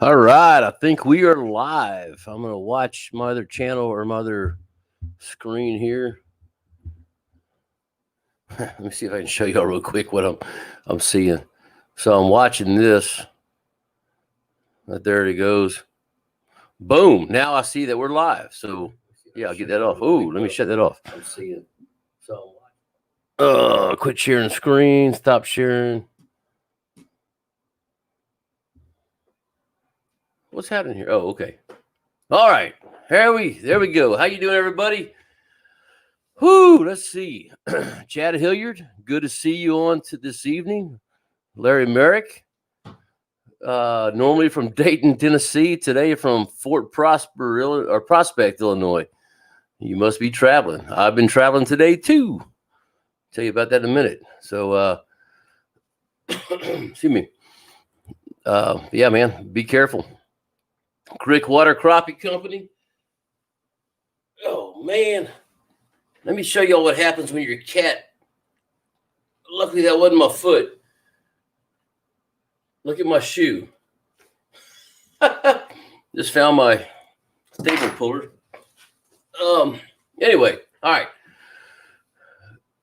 All right, I think we are live. I'm gonna watch my other channel or my other screen here. Let me see if I can show y'all real quick what I'm seeing. So I'm watching this. There it goes. Boom! Now I see that we're live. So yeah, I'll get that off. Oh, let me shut that off. I'm seeing. So quit sharing screen. Stop sharing. What's happening here? Oh, okay. All right. There we go. How you doing, everybody? Whoo, let's see. Chad Hilliard, good to see you on to this evening. Larry Merrick, normally from Dayton, Tennessee, today from Prospect, Illinois. You must be traveling. I've been traveling today too. Tell you about that in a minute. So, excuse me. Yeah, man, be careful. Creek Water Crappie Company. Oh man, let me show y'all what happens when your cat. Luckily, that wasn't my foot. Look at my shoe. Just found my staple puller. Anyway, all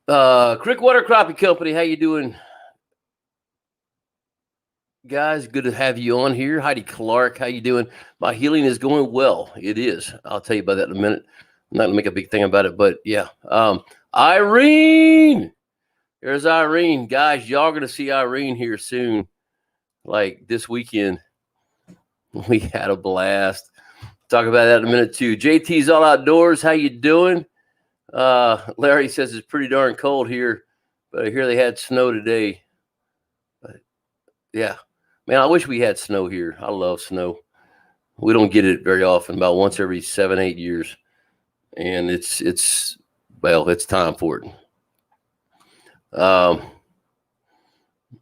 right. Creek Water Crappie Company, how you doing, guys? Good to have you on here. Heidi Clark, how you doing? My healing is going well. It is. I'll tell you about that in a minute. I'm not gonna make a big thing about it, but yeah. Irene, there's Irene, guys. Y'all gonna see Irene here soon, like this weekend. We had a blast. Talk about that in a minute too. JT's All Outdoors, how you doing? Larry says it's pretty darn cold here, but I hear they had snow today. But yeah, man, I wish we had snow here. I love snow. We don't get it very often, about once every 7-8 years, and it's time for it.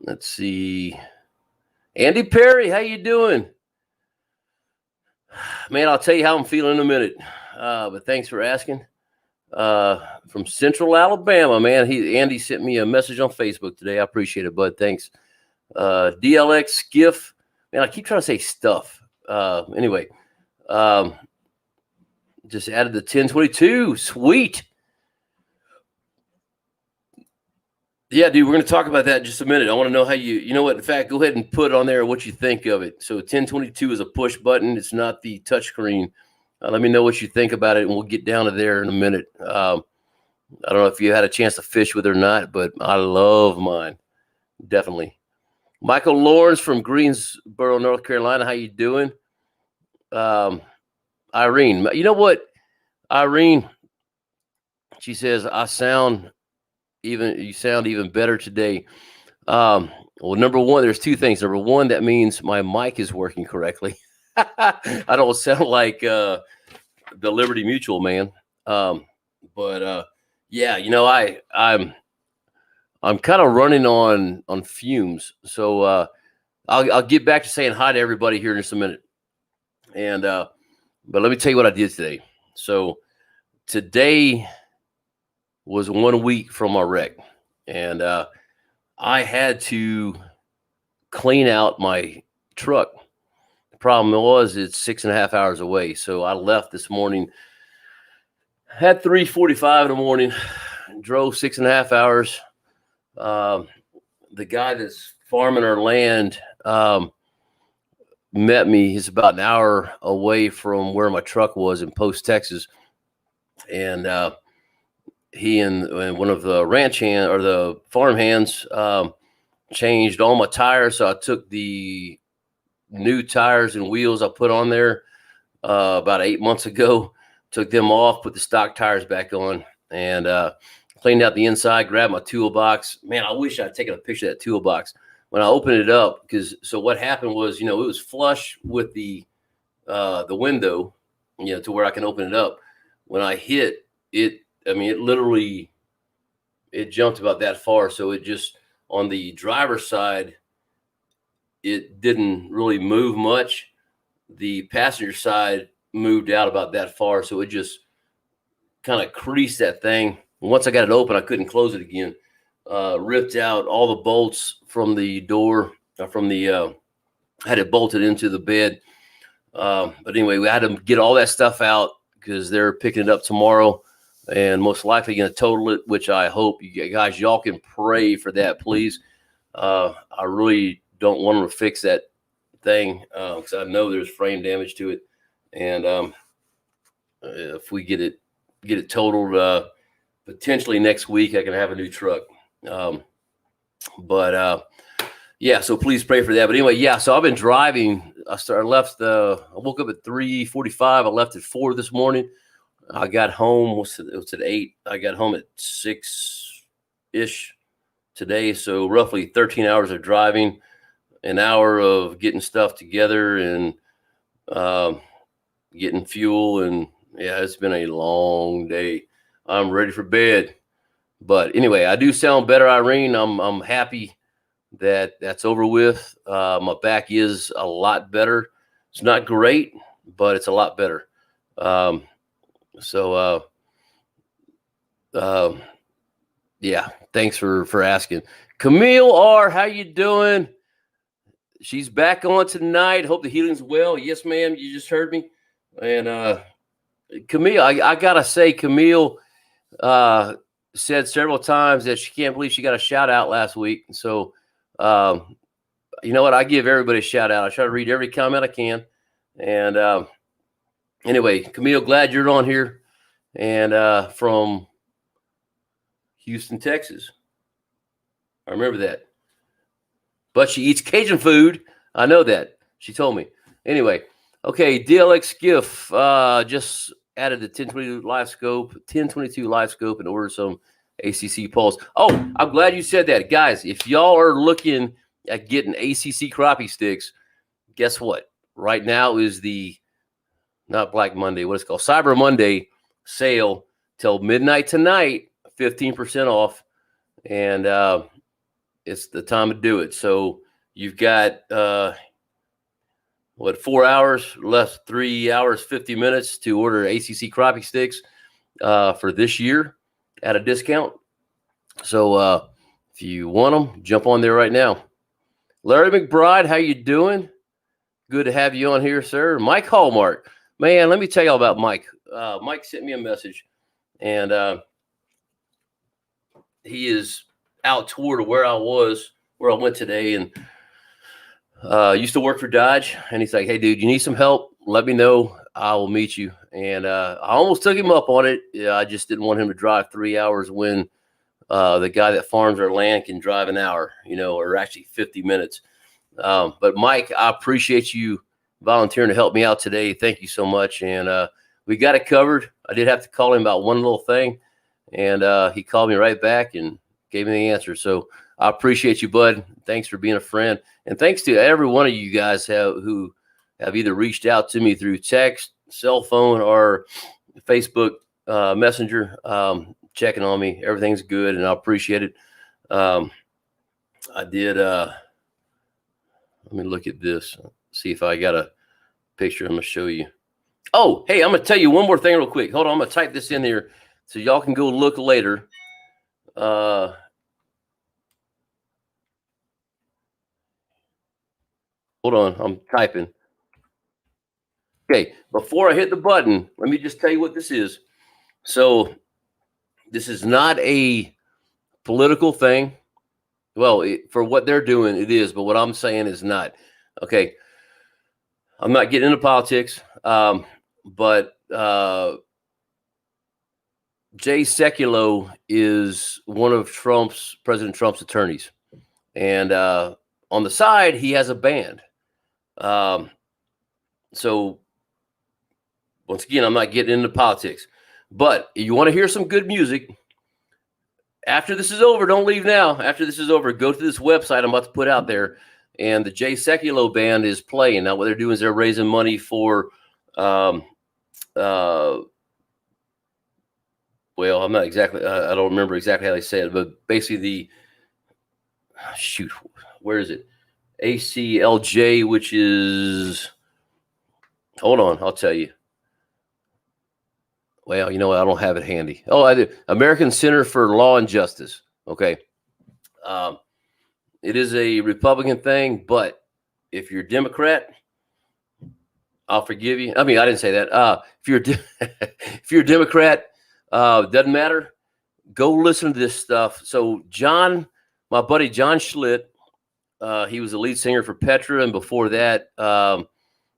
Let's see, Andy Perry, how you doing? Man, I'll tell you how I'm feeling in a minute. But thanks for asking. From Central Alabama, man. Andy sent me a message on Facebook today. I appreciate it, bud. Thanks. DLX Skiff. Man, I keep trying to say stuff. Anyway, just added the 1022. Sweet. Yeah, dude, we're going to talk about that in just a minute. I want to know how you know what, in fact, go ahead and put on there what you think of it. So 1022 is a push button. It's not the touchscreen. Let me know what you think about it, and we'll get down to there in a minute. I don't know if you had a chance to fish with it or not, but I love mine. Definitely. Michael Lawrence from Greensboro, North Carolina. How you doing? Irene. You know what? Irene, she says, you sound even better today. Well, number one, there's two things. Number one, that means my mic is working correctly. I don't sound like the Liberty Mutual man. But yeah, you know, I'm kind of running on fumes. So I'll get back to saying hi to everybody here in just a minute. And but let me tell you what I did today. So today was 1 week from my wreck, and I had to clean out my truck. The problem was it's 6.5 hours away. So I left this morning at 3:45 in the morning, drove 6.5 hours. The guy that's farming our land met me. He's about an hour away from where my truck was in Post, Texas. And he and one of the ranch hand or the farm hands changed all my tires. So I took the new tires and wheels I put on there about 8 months ago, took them off, put the stock tires back on, and cleaned out the inside, grabbed my toolbox. Man, I wish I'd taken a picture of that toolbox when I opened it up, because so what happened was, you know, it was flush with the window, you know, to where I can open it up. When I hit it, I mean, it jumped about that far. So it just, on the driver's side, it didn't really move much. The passenger side moved out about that far. So it just kind of creased that thing. And once I got it open, I couldn't close it again. Ripped out all the bolts from the door, from the had it bolted into the bed. But anyway, we had to get all that stuff out because they're picking it up tomorrow and most likely going to total it, which I hope you guys, y'all can pray for that, please. I really don't want them to fix that thing because I know there's frame damage to it. And if we get it totaled potentially next week, I can have a new truck. Yeah, so please pray for that. But anyway, yeah, so I've been driving. I woke up at 3:45. I left at 4 this morning. I got home, it was at 8. I got home at 6-ish today. So roughly 13 hours of driving, an hour of getting stuff together and getting fuel. And yeah, it's been a long day. I'm ready for bed. But anyway, I do sound better, Irene. I'm happy that that's over with. My back is a lot better. It's not great, but it's a lot better. Yeah, thanks for asking. Camille R, how you doing? She's back on tonight. Hope the healing's well. Yes, ma'am. You just heard me. And Camille, I gotta say, Camille said several times that she can't believe she got a shout out last week. So you know what? I give everybody a shout out. I try to read every comment I can. And anyway, Camille, glad you're on here. And from Houston, Texas. I remember that. But she eats Cajun food. I know that. She told me. Anyway, okay, DLX GIF just added the 1022 live scope and ordered some ACC poles. Oh, I'm glad you said that. Guys, if y'all are looking at getting ACC crappie sticks, guess what? Right now is not Black Monday, what it's called, Cyber Monday sale till midnight tonight, 15% off. And it's the time to do it. So you've got 4 hours left, 3 hours, 50 minutes to order ACC crappie sticks for this year at a discount. So if you want them, jump on there right now. Larry McBride, how you doing? Good to have you on here, sir. Mike Hallmark. Man, let me tell you all about Mike. Mike sent me a message, and he is out toward where I went today, and used to work for Dodge. And he's like, hey, dude, you need some help? Let me know. I will meet you. And I almost took him up on it. Yeah, I just didn't want him to drive 3 hours when the guy that farms our land can drive an hour, or actually 50 minutes. But Mike, I appreciate you volunteering to help me out today. Thank you so much. And we got it covered. I did have to call him about one little thing, and he called me right back and gave me the answer. So I appreciate you, bud. Thanks for being a friend. And thanks to every one of you guys who have either reached out to me through text, cell phone, or Facebook Messenger, checking on me. Everything's good, and I appreciate it. I did. Let me look at this, see if I got a picture I'm going to show you. Oh, hey, I'm going to tell you one more thing real quick. Hold on. I'm going to type this in here so y'all can go look later. Hold on. I'm typing. Okay. Before I hit the button, let me just tell you what this is. So this is not a political thing. Well, for what they're doing, it is. But what I'm saying is not. Okay. I'm not getting into politics. But Jay Sekulow is one of President Trump's attorneys. And on the side, he has a band. So once again, I'm not getting into politics. But if you want to hear some good music, after this is over, don't leave now. After this is over, go to this website I'm about to put out there. And the Jay Sekulow band is playing. Now, what they're doing is they're raising money for well, I'm not exactly, I don't remember exactly how they say it, but basically where is it? ACLJ, which is, hold on, I'll tell you. Well, you know what? I don't have it handy. Oh, I do. American Center for Law and Justice. Okay. It is a Republican thing, but if you're a Democrat, I'll forgive you. I mean, I didn't say that. If you're if you're a Democrat, doesn't matter. Go listen to this stuff. So John, my buddy John Schlitt, he was the lead singer for Petra, and before that,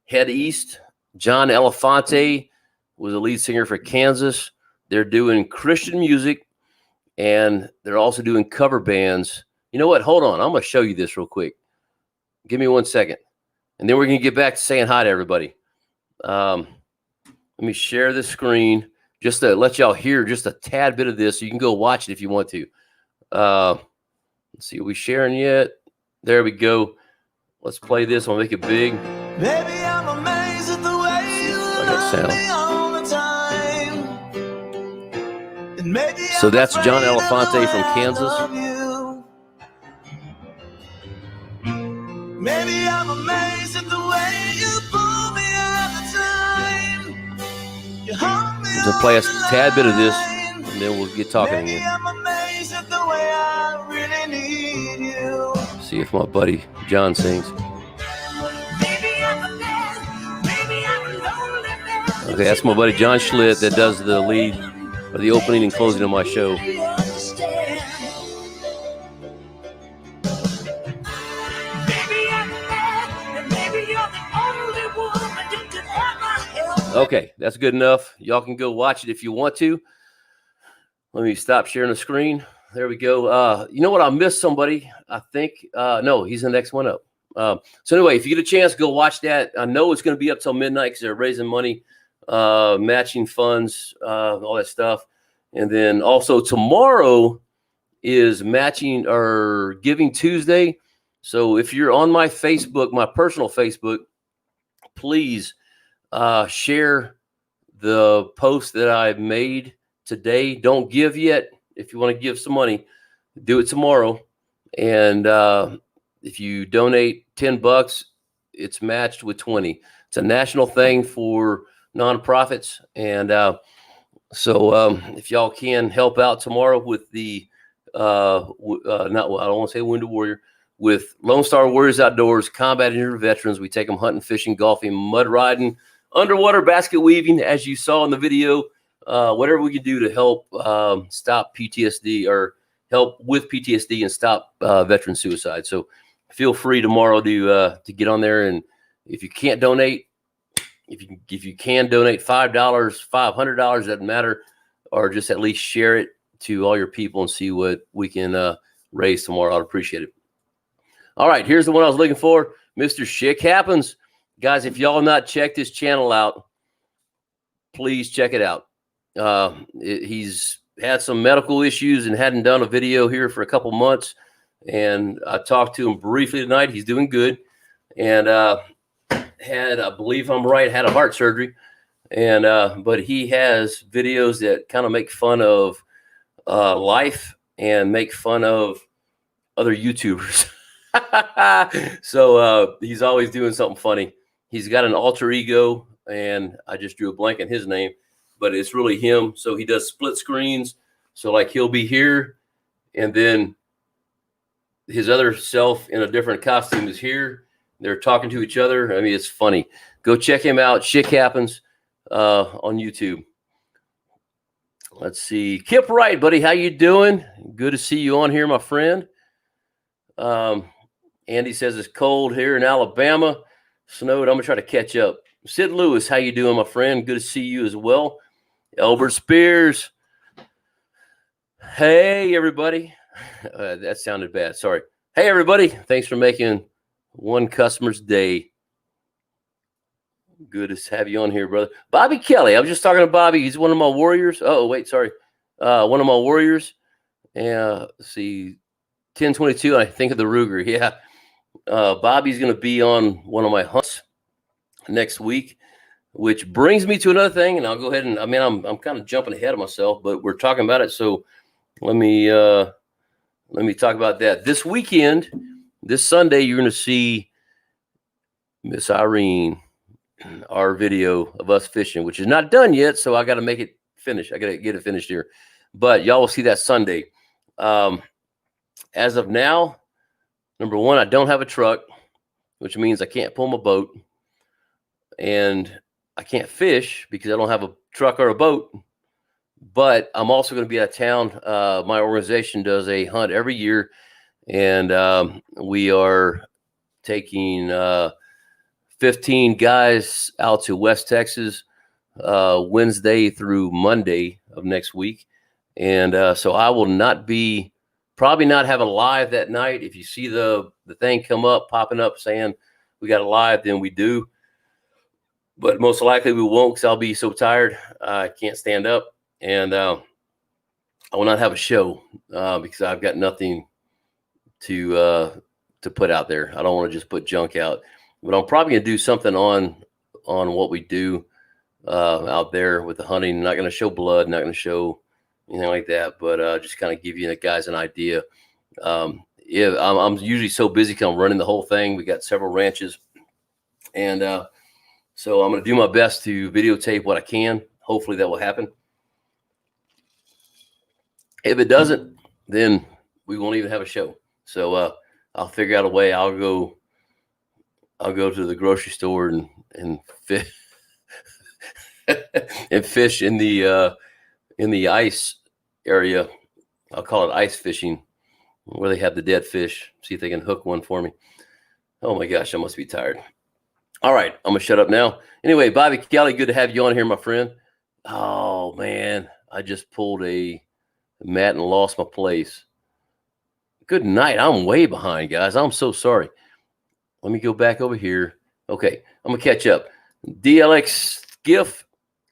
Head East. John Elefante was the lead singer for Kansas. They're doing Christian music, and they're also doing cover bands. You know what? Hold on. I'm going to show you this real quick. Give me 1 second. And then we're going to get back to saying hi to everybody. Let me share the screen just to let y'all hear just a tad bit of this. So you can go watch it if you want to. Let's see. Are we sharing yet? There we go. Let's play this. I'll make it big. Baby, I'm amazed at the way you love me all the time. And maybe so that's John Elefante from Kansas. Maybe I'm amazed at the way you pull me all the time. You hold me to play a tad bit of this, and then we'll get talking maybe again. I'm amazed at the way I really need you. See if my buddy John sings. Okay, that's my buddy John Schlitt that does the lead or the opening and closing of my show. Okay, that's good enough. Y'all can go watch it if you want to. Let me stop sharing the screen. There we go. You know what? I missed somebody. I think. No, he's the next one up. So anyway, if you get a chance, go watch that. I know it's going to be up till midnight because they're raising money, matching funds, all that stuff. And then also tomorrow is matching or Giving Tuesday. So if you're on my Facebook, my personal Facebook, please share the post that I made today. Don't give yet. If you want to give some money, do it tomorrow. And if you donate $10, it's matched with 20. It's a national thing for nonprofits. And so if y'all can help out tomorrow with the, I don't want to say Wounded Warrior, with Lone Star Warriors Outdoors, combat injured veterans. We take them hunting, fishing, golfing, mud riding, underwater basket weaving, as you saw in the video. Whatever we can do to help stop PTSD or help with PTSD and stop veteran suicide. So feel free tomorrow to get on there, and if you can't donate, if you can donate $5, $500, doesn't matter, or just at least share it to all your people and see what we can raise tomorrow. I'd appreciate it. All right, here's the one I was looking for, Mr. Shit Happens. Guys, if y'all not checked his channel out, please check it out. He's had some medical issues and hadn't done a video here for a couple months. And I talked to him briefly tonight. He's doing good. And had, I believe I'm right, had a heart surgery. And but he has videos that kind of make fun of life and make fun of other YouTubers. So he's always doing something funny. He's got an alter ego, and I just drew a blank on his name, but it's really him. So he does split screens. So like he'll be here, and then his other self in a different costume is here. They're talking to each other. I mean, it's funny. Go check him out. Shit Happens on YouTube. Let's see. Kip Wright, buddy. How you doing? Good to see you on here, my friend. Andy says it's cold here in Alabama. Snowed. I'm going to try to catch up. Sid Lewis, how you doing, my friend? Good to see you as well. Albert Spears. Hey, everybody. That sounded bad. Sorry. Hey, everybody. Thanks for making one customer's day. Good to have you on here, brother. Bobby Kelly. I was just talking to Bobby. He's one of my warriors. Oh, wait, sorry. One of my warriors. And let's see, 1022. I think of the Ruger. Yeah. Bobby's going to be on one of my hunts next week, which brings me to another thing. And I'll go ahead and, I mean, I'm kind of jumping ahead of myself, but we're talking about it. So let me talk about that. This weekend, this Sunday, you're going to see Miss Irene, our video of us fishing, which is not done yet. So I got to make it finish. I got to get it finished here, but y'all will see that Sunday. As of now, number one, I don't have a truck, which means I can't pull my boat and I can't fish because I don't have a truck or a boat. But I'm also going to be out of town. My organization does a hunt every year, and we are taking 15 guys out to West Texas Wednesday through Monday of next week. And so I will probably not have a live that night. If you see the thing popping up saying we got a live, then we do. But most likely we won't, because I'll be so tired I can't stand up. And I will not have a show because I've got nothing to put out there. I don't want to just put junk out. But I'm probably going to do something on what we do out there with the hunting. I'm not going to show blood, not going to show anything like that, but just kind of give you guys an idea. Yeah, I'm usually so busy because I'm running the whole thing. We got several ranches. And so I'm going to do my best to videotape what I can. Hopefully that will happen. If it doesn't, then we won't even have a show. So I'll figure out a way. I'll go to the grocery store and fish and fish in the ice area. I'll call it ice fishing, where they have the dead fish. See if they can hook one for me. Oh my gosh, I must be tired. All right, I'm gonna shut up now. Anyway, Bobby Kelly, good to have you on here, my friend. Oh man, I just pulled a mat and lost my place. Good night. I'm way behind, guys. I'm so sorry. Let me go back over here. Okay, I'm gonna catch up. DLX GIF,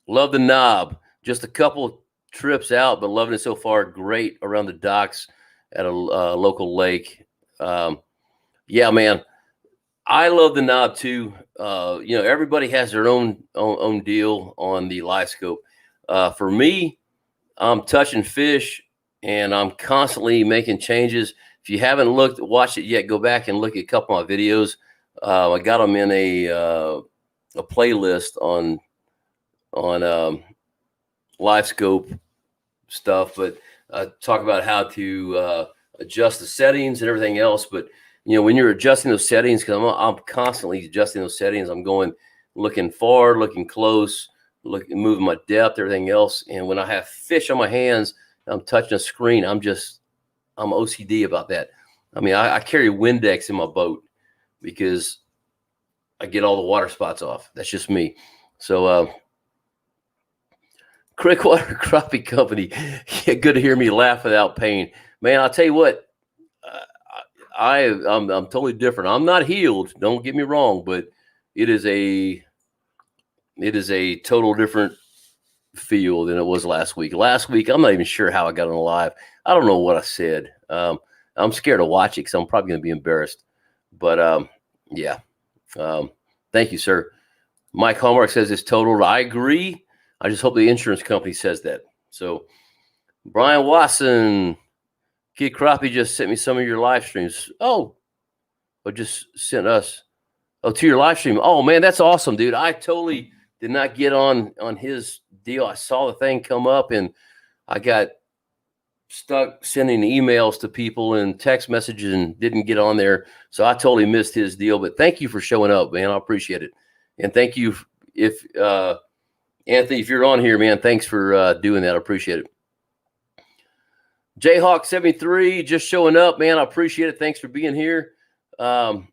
love the knob. Just a couple trips out, but loving it so far. Great around the docks at a local lake. Yeah, man, I love the knob too. Everybody has their own deal on the live scope. For me, I'm touching fish and I'm constantly making changes. If you haven't watched it yet, go back and look at a couple of my videos. I got them in a playlist on live scope stuff, but talk about how to adjust the settings and everything else. But when you're adjusting those settings, because I'm constantly adjusting those settings, I'm looking far, looking close, moving my depth, everything else. And when I have fish on my hands, I'm touching a screen, I'm OCD about that. I mean, I carry Windex in my boat because I get all the water spots off. That's just me. So Crickwater Crappie Company, yeah, good to hear me laugh without pain. Man, I'll tell you what, I'm totally different. I'm not healed, don't get me wrong, but it is a total different feel than it was last week. Last week, I'm not even sure how I got on live. I don't know what I said. I'm scared to watch it because I'm probably going to be embarrassed. But yeah, thank you, sir. Mike Hallmark says it's totaled. I agree. I just hope the insurance company says that. So Brian Watson, Kid Crappie just sent me some of your live streams. Oh, or just sent us. Oh, to your live stream. Oh man, that's awesome, dude. I totally did not get on his deal. I saw the thing come up and I got stuck sending emails to people and text messages and didn't get on there. So I totally missed his deal, but thank you for showing up, man. I appreciate it. And thank you Anthony, if you're on here, man, thanks for doing that. I appreciate it. Jayhawk 73 just showing up, man. I appreciate it. Thanks for being here. Let's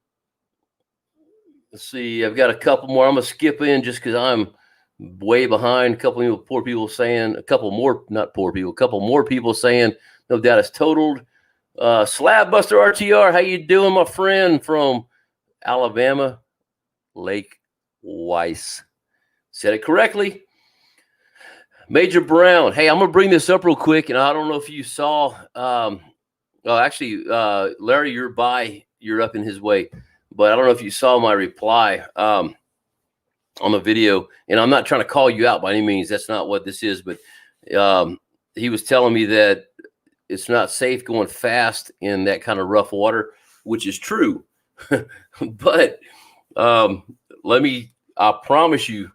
see. I've got a couple more. I'm gonna skip in just because I'm way behind. A couple of poor people saying, a couple more people saying, no doubt it's totaled. Slab Buster RTR, how you doing, my friend from Alabama? Lake Weiss. Said it correctly. Major Brown. Hey, I'm gonna bring this up real quick, and I don't know if you saw. Larry, you're up in his way, but I don't know if you saw my reply on the video. And I'm not trying to call you out by any means. That's not what this is. But he was telling me that it's not safe going fast in that kind of rough water, which is true. But I promise you,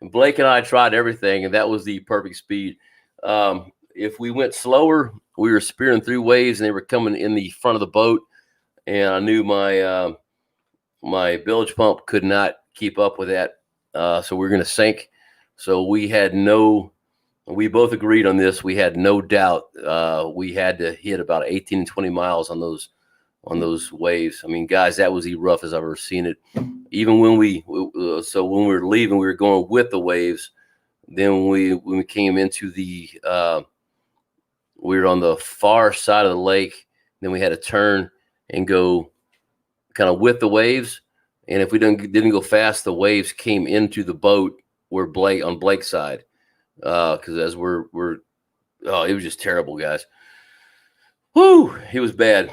Blake and I tried everything, and that was the perfect speed. If we went slower, we were spearing through waves, and they were coming in the front of the boat. And I knew my bilge pump could not keep up with that. So we're going to sink. So we both agreed on this. We had no doubt. We had to hit about 18 and 20 miles on those waves. I mean, guys, that was the roughest I've ever seen it. Even when when we were leaving, we were going with the waves. Then when we came into we were on the far side of the lake. Then we had to turn and go kind of with the waves. And if we didn't go fast, the waves came into the boat on Blake's side. Because as it was just terrible, guys. Whoo, it was bad.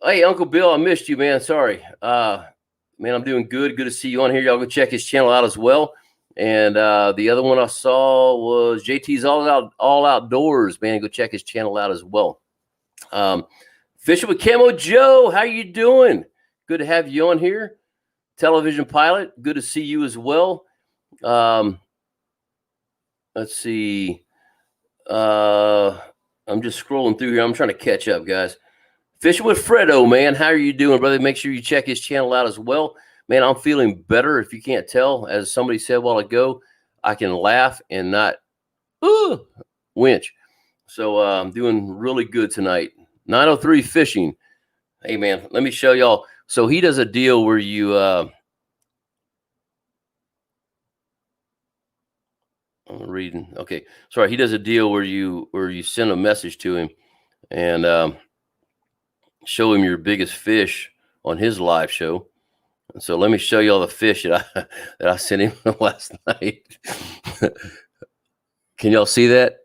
Hey, Uncle Bill, I missed you, man. Sorry. Man, I'm doing good. Good to see you on here. Y'all go check his channel out as well. And the other one I saw was JT's All Outdoors. Man, go check his channel out as well. Fishing with Camo Joe, how you doing? Good to have you on here. Television Pilot, good to see you as well. Let's see. I'm just scrolling through here. I'm trying to catch up, guys. Fishing with Fredo, man. How are you doing, brother? Make sure you check his channel out as well. Man, I'm feeling better. If you can't tell, as somebody said a while ago, I can laugh and not winch. So I'm doing really good tonight. 903 Fishing. Hey, man, let me show y'all. So he does a deal where you I'm reading. Okay. Sorry. He does a deal where you send a message to him and show him your biggest fish on his live show. And so let me show you all the fish that I sent him last night. Can y'all see that?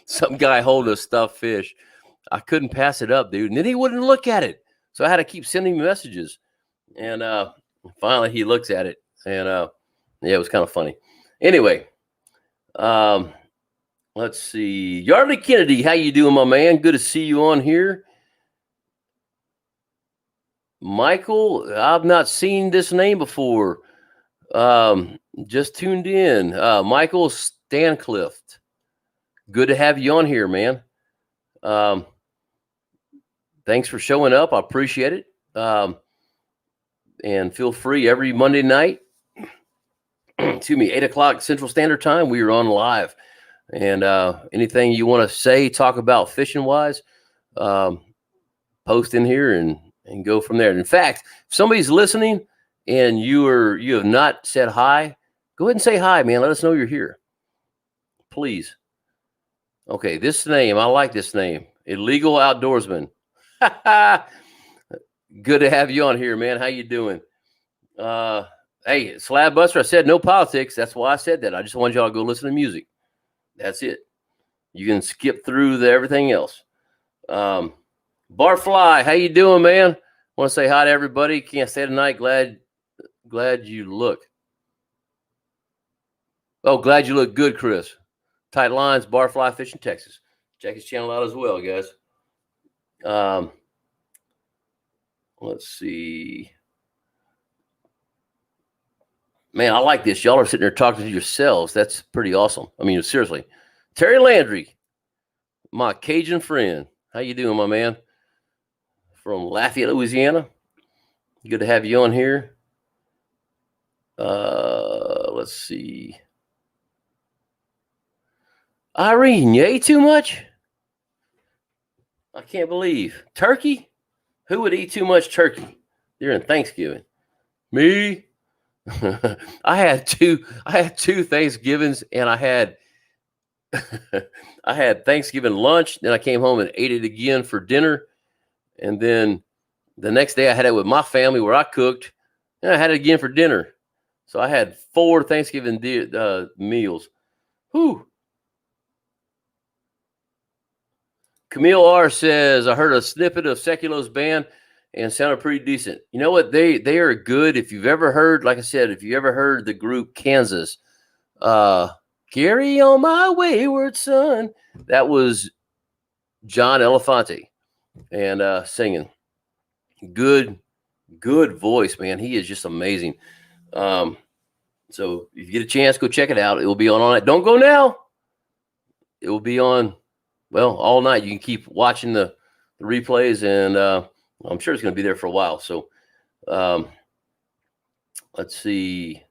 Some guy holding a stuffed fish. I couldn't pass it up, dude. And then he wouldn't look at it. So I had to keep sending him messages. And finally he looks at it. And yeah, it was kind of funny. Anyway, let's see. Yardley Kennedy, how you doing, my man? Good to see you on here. Michael, I've not seen this name before. Just tuned in. Michael Stanclift. Good to have you on here, man. Thanks for showing up. I appreciate it. And feel free every Monday night. Excuse me, 8 o'clock Central Standard Time. We are on live. And anything you want to say, talk about fishing wise, post in here and go from there. In fact, if somebody's listening and you have not said hi, go ahead and say hi, man. Let us know you're here. Please. Okay, this name, I like this name. Illegal Outdoorsman. Good to have you on here, man. How you doing? Hey, Slab Buster, I said no politics. That's why I said that. I just wanted y'all to go listen to music. That's it. You can skip through everything else. Barfly, how you doing, man? Want to say hi to everybody. Can't stay tonight. Glad you look. Oh, glad you look good, Chris. Tight Lines, Barfly Fishing, Texas. Check his channel out as well, guys. Let's see. Man, I like this. Y'all are sitting there talking to yourselves. That's pretty awesome. I mean, seriously. Terry Landry, my Cajun friend. How you doing, my man? From Lafayette, Louisiana. Good to have you on here. Let's see. Irene, you ate too much? I can't believe. Turkey? Who would eat too much turkey during Thanksgiving? Me? I had two Thanksgivings, and I had Thanksgiving lunch, then I came home and ate it again for dinner. And then the next day I had it with my family where I cooked, and I had it again for dinner. So I had 4 Thanksgiving meals. Whew. Camille R says, I heard a snippet of Seculo's band and sounded pretty decent. You know what? They are good. If you've ever heard, like I said, if you ever heard the group Kansas, Carry On My Wayward Son, that was John Elefante and singing. Good voice, man. He is just amazing. So if you get a chance, go check it out. It will be on all night. Don't go now. It will be on, well, all night. You can keep watching the replays and I'm sure it's going to be there for a while. So let's see.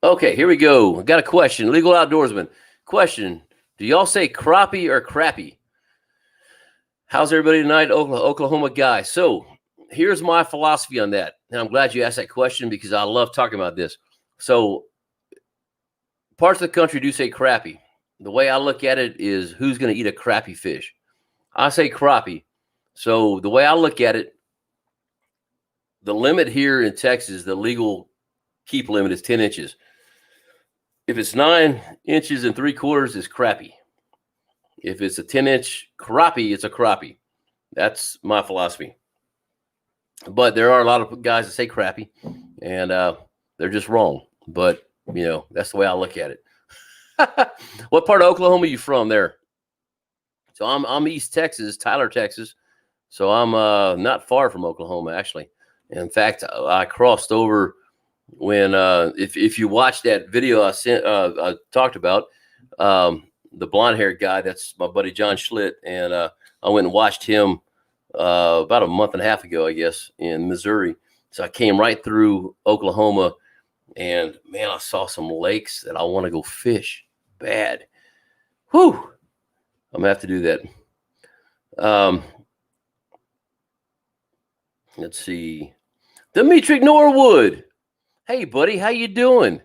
Okay, here we go. I got a question. Legal Outdoorsman. Question. Do y'all say crappie or crappie? How's everybody tonight, Oklahoma guy? So here's my philosophy on that. And I'm glad you asked that question because I love talking about this. So parts of the country do say crappie. The way I look at it is who's going to eat a crappie fish? I say crappie. So the way I look at it, the limit here in Texas, the legal keep limit is 10 inches. If it's 9 inches and 3/4, it's crappie. If it's a 10-inch crappie, it's a crappie. That's my philosophy. But there are a lot of guys that say crappie, and they're just wrong. But, you know, that's the way I look at it. What part of Oklahoma are you from there? So I'm East Texas, Tyler, Texas. So I'm not far from Oklahoma, actually. In fact, I crossed over when if you watch that video I talked about, the blonde-haired guy, that's my buddy John Schlitt, and I went and watched him about a month and a half ago, I guess, in Missouri. So I came right through Oklahoma, and man, I saw some lakes that I want to go fish bad. Whew. I'm gonna have to do that. Let's see. Dimitri Norwood. Hey, buddy, how you doing?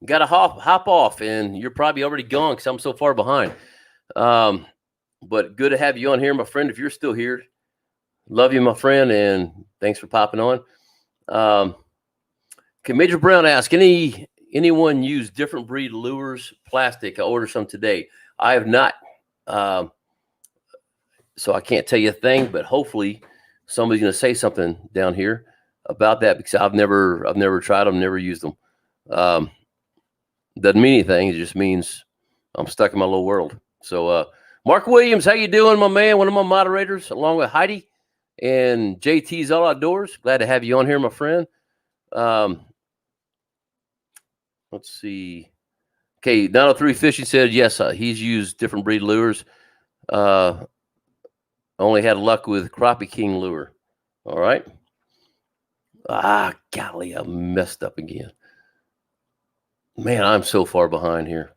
Got to hop off, and you're probably already gone because I'm so far behind. But good to have you on here, my friend. If you're still here, love you, my friend, and thanks for popping on. Okay, Major Brown asked, anyone use different breed lures, plastic? I ordered some today. I have not, so I can't tell you a thing. But hopefully, somebody's going to say something down here about that because I've never tried them, never used them. Doesn't mean anything. It just means I'm stuck in my little world. So, Mark Williams, how you doing, my man? One of my moderators, along with Heidi and JT's All Outdoors. Glad to have you on here, my friend. Let's see. Okay, 903 Fishing said, yes, he's used different breed lures. Only had luck with Crappie King lure. All right. Golly, I messed up again. Man, I'm so far behind here.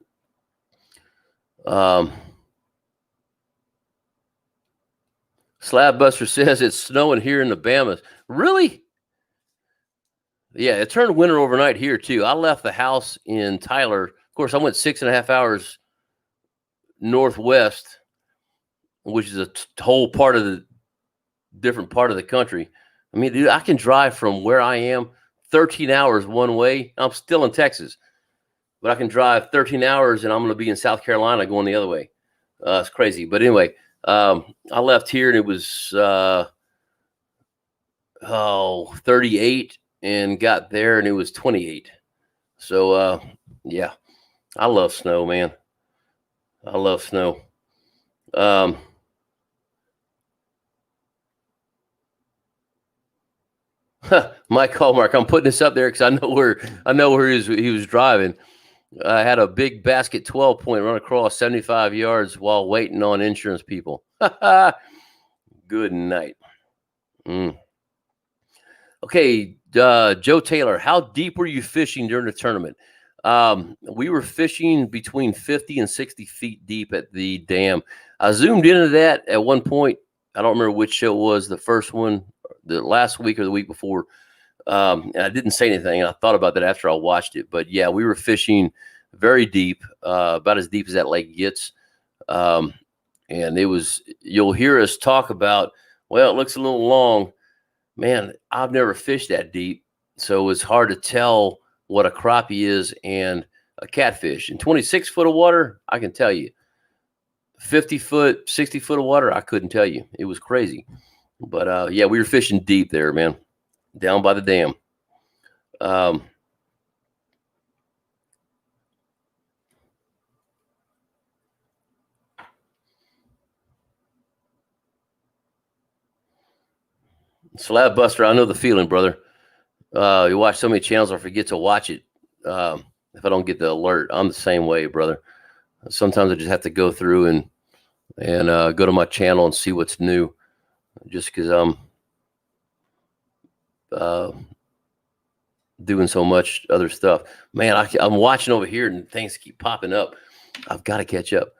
Slab Buster says it's snowing here in the Bahamas. Really? Yeah, it turned winter overnight here too. I left the house in Tyler. Of course, I went 6.5 hours northwest, which is a whole part of the different part of the country. I mean, dude, I can drive from where I am 13 hours one way. I'm still in Texas, but I can drive 13 hours and I'm going to be in South Carolina going the other way. It's crazy. But anyway, I left here and it was 38 and got there and it was 28. So, yeah, I love snow, man. I love snow. Mike Hallmark, I'm putting this up there because I know where he was driving. I had a big basket 12 point run across 75 yards while waiting on insurance people. Good night. Okay, Joe Taylor, how deep were you fishing during the tournament? We were fishing between 50 and 60 feet deep at the dam. I zoomed into that at one point. I don't remember which show it was, the first one, the last week or the week before. And I didn't say anything. I thought about that after I watched it. But yeah, we were fishing very deep, about as deep as that lake gets. And it was, you'll hear us talk about, well, it looks a little long. Man, I've never fished that deep. So it's hard to tell what a crappie is and a catfish. In 26 foot of water, I can tell you. 50 foot, 60 foot of water, I couldn't tell you. It was crazy. But yeah, we were fishing deep there, man, down by the dam. Slab Buster, I know the feeling, brother. You watch so many channels, I forget to watch it if I don't get the alert. I'm the same way, brother. Sometimes I just have to go through and and go to my channel and see what's new, just because I'm doing so much other stuff. Man, I'm watching over here and things keep popping up. I've got to catch up.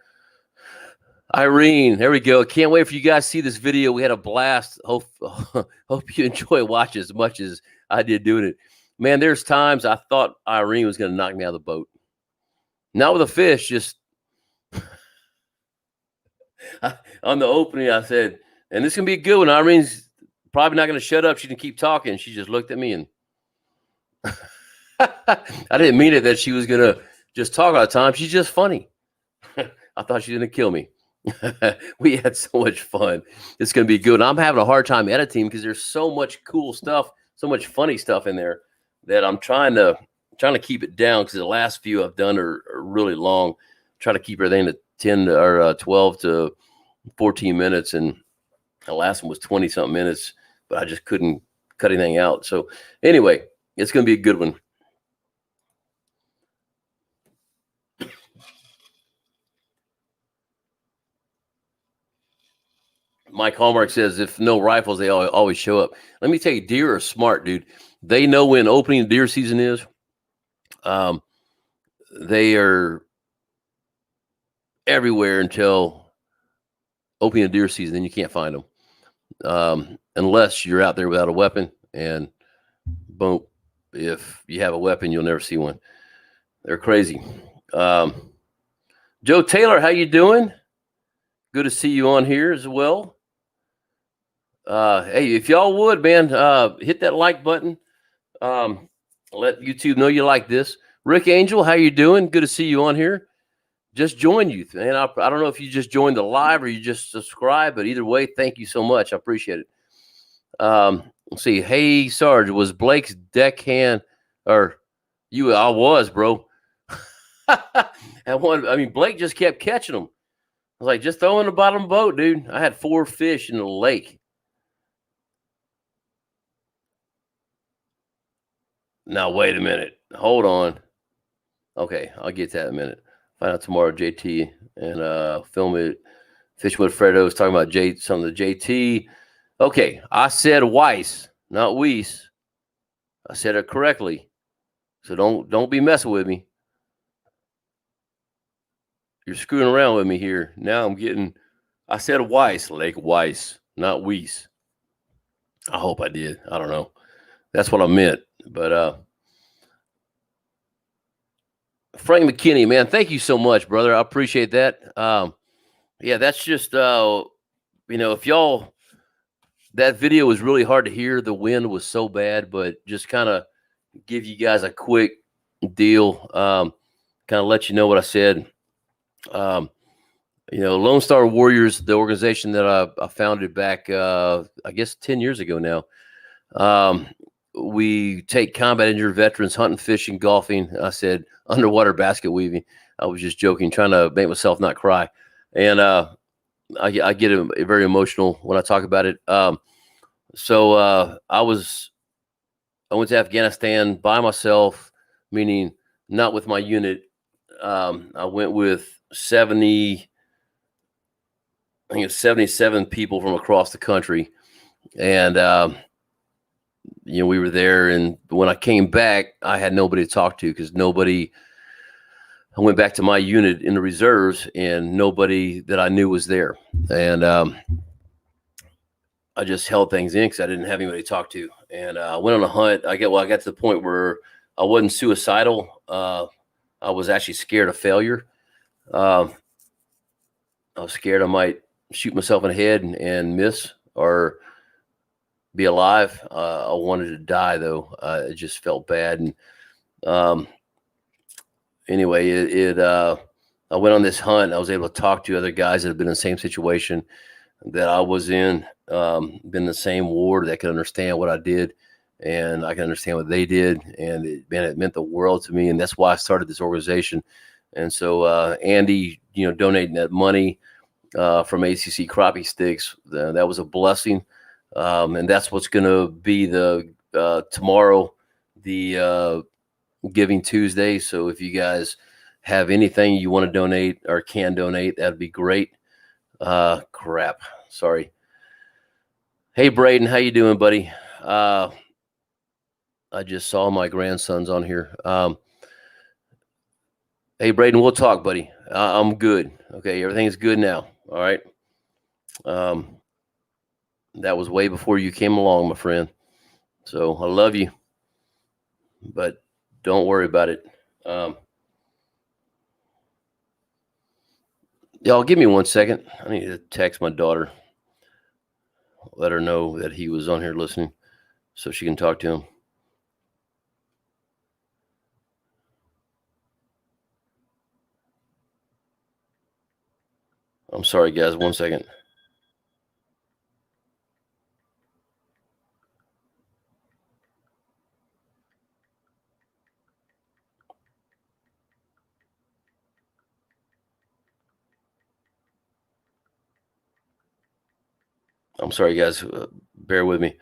Irene, there we go. Can't wait for you guys to see this video. We had a blast. Hope you enjoy watching as much as I did doing it. Man, there's times I thought Irene was going to knock me out of the boat. Not with a fish, just on the opening, I said, and this is going to be a good one. Irene's probably not going to shut up. She's going to keep talking. She just looked at me and I didn't mean it that she was going to just talk all the time. She's just funny. I thought she was going to kill me. We had so much fun. It's going to be good. I'm having a hard time editing because there's so much cool stuff, so much funny stuff in there that I'm trying to keep it down, because the last few I've done are really long. Try to keep everything to 10 or 12 to 14 minutes, and the last one was 20 something minutes, but I just couldn't cut anything out. So anyway, it's going to be a good one. Mike Hallmark says, if no rifles, they always show up. Let me tell you, deer are smart, dude. They know when opening deer season is. They are everywhere until opening deer season, then you can't find them. Unless you're out there without a weapon, and boom, if you have a weapon, you'll never see one. They're crazy. Joe Taylor, how you doing? Good to see you on here as well. Hey, if y'all would, man, hit that like button. Let YouTube know you like this. Rick Angel, how you doing? Good to see you on here. Just joined you, and I don't know if you just joined the live or you just subscribed, but either way, thank you so much. I appreciate it. Let's see. Hey, Sarge, was Blake's deckhand, or you? I was, bro. Blake just kept catching them. I was like, just throw in the bottom of the boat, dude. I had 4 fish in the lake. Now, wait a minute. Hold on. Okay, I'll get to that in a minute. Find out tomorrow, JT, and film it. Fishing with Fredo was talking about some of the JT. Okay, I said Weiss, not Weiss. I said it correctly. So don't be messing with me. You're screwing around with me here. Now I said Weiss, Lake Weiss, not Weiss. I hope I did. I don't know. That's what I meant. But Frank McKinney, man, thank you so much, brother. I appreciate that. Yeah, that's just if y'all, that video was really hard to hear. The wind was so bad, but just kind of give you guys a quick deal. Kind of let you know what I said. Lone Star Warriors, the organization that I founded back, I guess 10 years ago now. We take combat injured veterans hunting, fishing, golfing. I said underwater basket weaving. I was just joking, trying to make myself not cry. And I get very emotional when I talk about it. So I went to Afghanistan by myself, meaning not with my unit. I went with 77 people from across the country. And, we were there, and when I came back, I had nobody to talk to, because I went back to my unit in the reserves, and nobody that I knew was there. And I just held things in because I didn't have anybody to talk to. And I went on a hunt. I got to the point where I wasn't suicidal. I was actually scared of failure. I was scared I might shoot myself in the head and miss, or be alive. I wanted to die, though. It just felt bad. And anyway, I went on this hunt. I was able to talk to other guys that have been in the same situation that I was in, been in the same war, that could understand what I did, and I can understand what they did. And it meant the world to me. And that's why I started this organization. And so Andy, donating that money from ACC Crappie Sticks, that was a blessing. And that's what's going to be the tomorrow, the Giving Tuesday. So if you guys have anything you want to donate or can donate, that'd be great. Crap. Sorry. Hey, Braden, how you doing, buddy? I just saw my grandsons on here. Hey, Braden, we'll talk, buddy. I'm good. Okay, everything's good now. All right. That was way before you came along, my friend. So I love you, but don't worry about it. Y'all, give me 1 second. I need to text my daughter, let her know that he was on here listening, so she can talk to him. I'm sorry, guys. 1 second. I'm sorry, guys. Bear with me.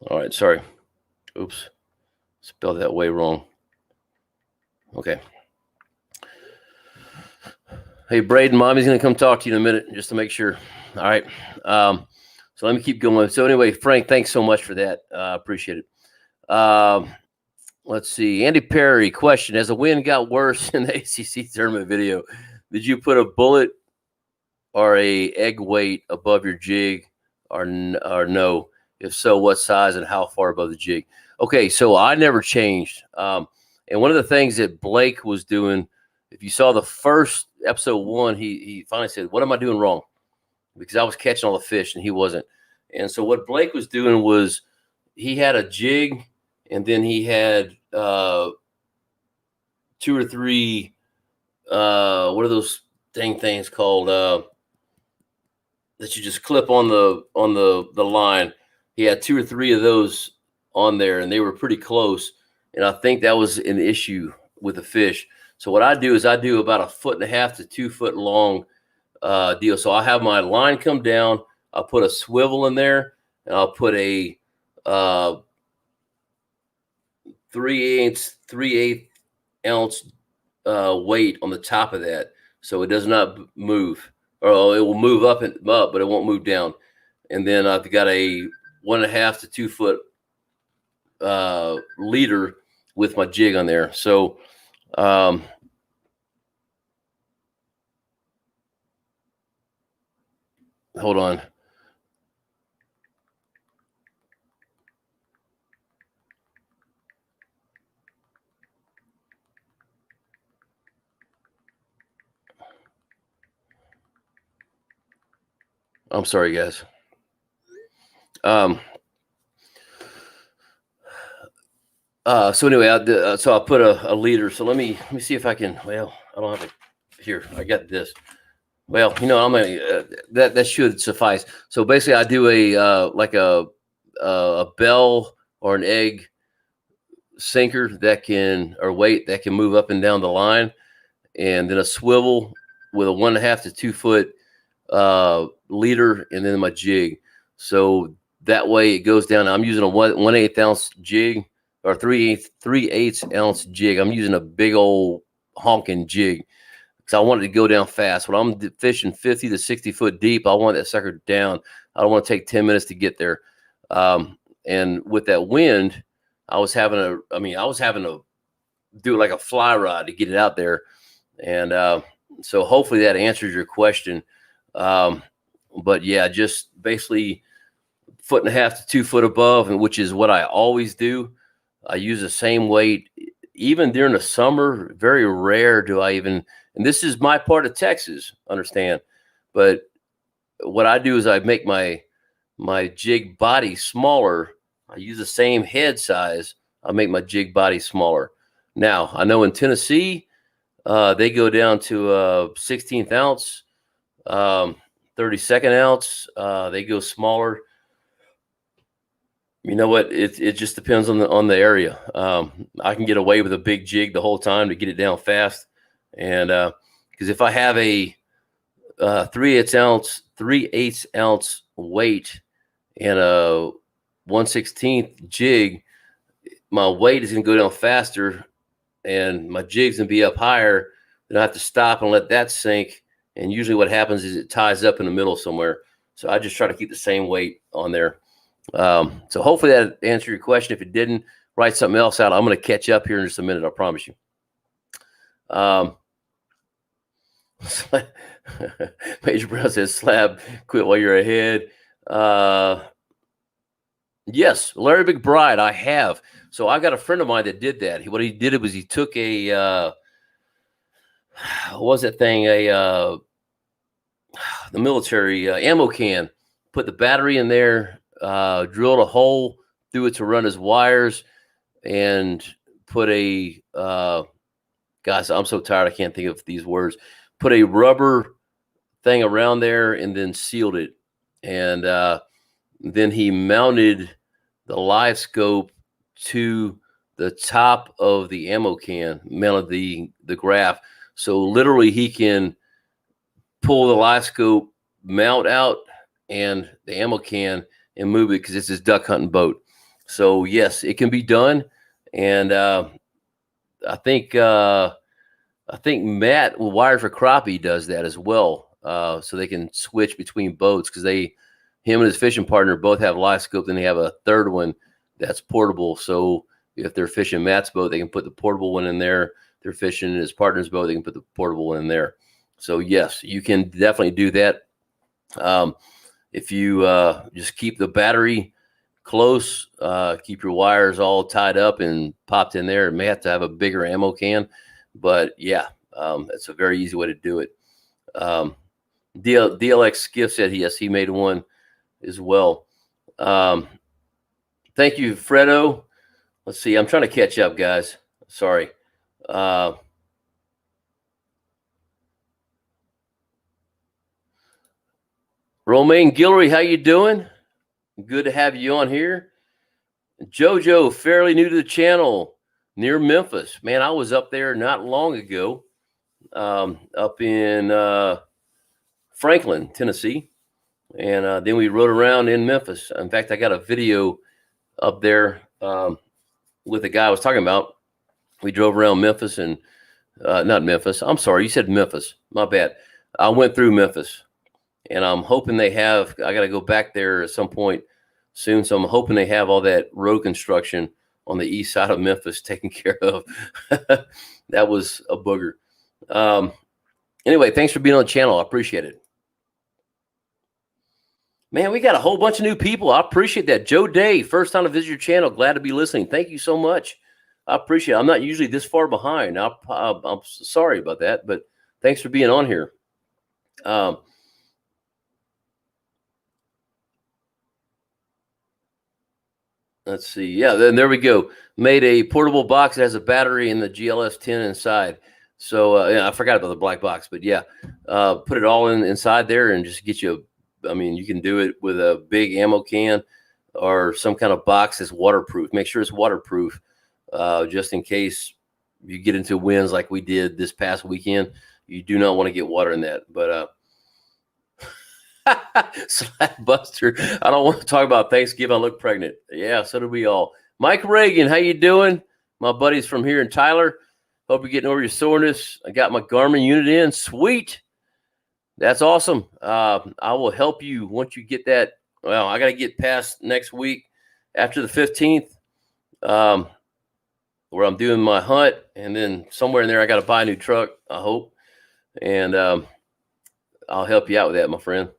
All right, sorry. Oops. Spelled that way wrong. Okay. Hey, Braden, Mommy's going to come talk to you in a minute just to make sure. All right. So let me keep going. So anyway, Frank, thanks so much for that. Appreciate it. Let's see. Andy Perry, question. As the wind got worse in the ACC tournament video, did you put a bullet or a egg weight above your jig or no? If so, what size and how far above the jig? Okay, so I never changed. And one of the things that Blake was doing, if you saw the first episode 1, he finally said, "What am I doing wrong?" Because I was catching all the fish and he wasn't. And so what Blake was doing was he had a jig and then he had 2 or 3 what are those things called that you just clip on the line. He had 2 or 3 of those on there and they were pretty close. And I think that was an issue with the fish. So what I do is I do about 1.5 foot to 2 foot long deal. So I have my line come down. I'll put a swivel in there and I'll put a 3/8 ounce weight on the top of that, so it does not move, or it will move up and up, but it won't move down. And then I've got a 1.5 to 2 foot leader with my jig on there. So hold on. I'm sorry, guys. So anyway, so I'll put a leader. So let me see if I can. Well, I don't have it here. I got this. Well, I'm gonna that should suffice. So basically, I do a like a bell or an egg sinker that can, or weight that can move up and down the line, and then a swivel with a 1.5 to 2 foot leader, and then my jig. So that way it goes down. I'm using a 1/8 ounce jig, or 3/8 ounce jig. I'm using a big old honking jig because I want it to go down fast. When I'm fishing 50 to 60 foot deep, I want that sucker down. I don't want to take 10 minutes to get there. And with that wind, I was having to do like a fly rod to get it out there. And so hopefully that answers your question. But yeah, just basically 1.5 to 2 foot above, and which is what I always do. I use the same weight, even during the summer. Very rare do I even, and this is my part of Texas, understand. But what I do is I make my jig body smaller. I use the same head size. I make my jig body smaller. Now, I know in Tennessee, they go down to 16th ounce, 32nd ounce. They go smaller. You know what? It just depends on the area. I can get away with a big jig the whole time to get it down fast, and because if I have a 3/8 ounce weight and a 1/16 jig, my weight is going to go down faster, and my jig's going to be up higher. Then I have to stop and let that sink. And usually, what happens is it ties up in the middle somewhere. So I just try to keep the same weight on there. So hopefully that answered your question. If it didn't, write something else out. I'm going to catch up here in just a minute. I promise you. Major Brown says, Slab, quit while you're ahead. Yes, Larry McBride, I have. So I got a friend of mine that did that. What he did was he took a, what was that thing? The military ammo can, put the battery in there, drilled a hole through it to run his wires, and put a, guys, I'm so tired, I can't think of these words. Put a rubber thing around there and then sealed it. And then he mounted the live scope to the top of the ammo can, mounted the graph. So literally he can pull the live scope mount out and the ammo can and move it because it's his duck hunting boat. So yes, it can be done. And I think Matt Wired for Crappie does that as well. So they can switch between boats because him and his fishing partner both have live scope. Then they have a third one that's portable. So if they're fishing Matt's boat, they can put the portable one in there. If they're fishing his partner's boat, they can put the portable one in there. So yes, you can definitely do that. If you just keep the battery close, keep your wires all tied up and popped in there. It may have to have a bigger ammo can, but yeah, it's a very easy way to do it. DLX Skiff said he made one as well. Thank you, Fredo. Let's see. I'm trying to catch up, guys. Sorry. Romaine Guillory, how you doing? Good to have you on here. Jojo, fairly new to the channel, near Memphis. Man, I was up there not long ago, up in Franklin, Tennessee. And then we rode around in Memphis. In fact, I got a video up there with the guy I was talking about. We drove around Memphis and not Memphis. I'm sorry, you said Memphis. My bad. I went through Memphis, and I'm hoping I got to go back there at some point soon. So I'm hoping they have all that road construction on the east side of Memphis taken care of. That was a booger. Anyway, thanks for being on the channel. I appreciate it. Man, we got a whole bunch of new people. I appreciate that. Joe Day, first time to visit your channel. Glad to be listening. Thank you so much. I appreciate it. I'm not usually this far behind. I'm sorry about that, but thanks for being on here. Let's see. Yeah, then there we go. Made a portable box that has a battery and the GLS 10 inside. So yeah, I forgot about the black box, but yeah, put it all inside there and just get you I mean, you can do it with a big ammo can or some kind of box that's waterproof. Make sure it's waterproof, just in case you get into winds like we did this past weekend. You do not want to get water in that. But Slapbuster, I don't want to talk about Thanksgiving. I look pregnant. Yeah, so do we all. Mike Reagan, how you doing? My buddies from here in Tyler. Hope you're getting over your soreness. I got my Garmin unit in. Sweet. That's awesome. I will help you once you get that. Well, I got to get past next week after the 15th, where I'm doing my hunt. And then somewhere in there, I got to buy a new truck, I hope. And I'll help you out with that, my friend.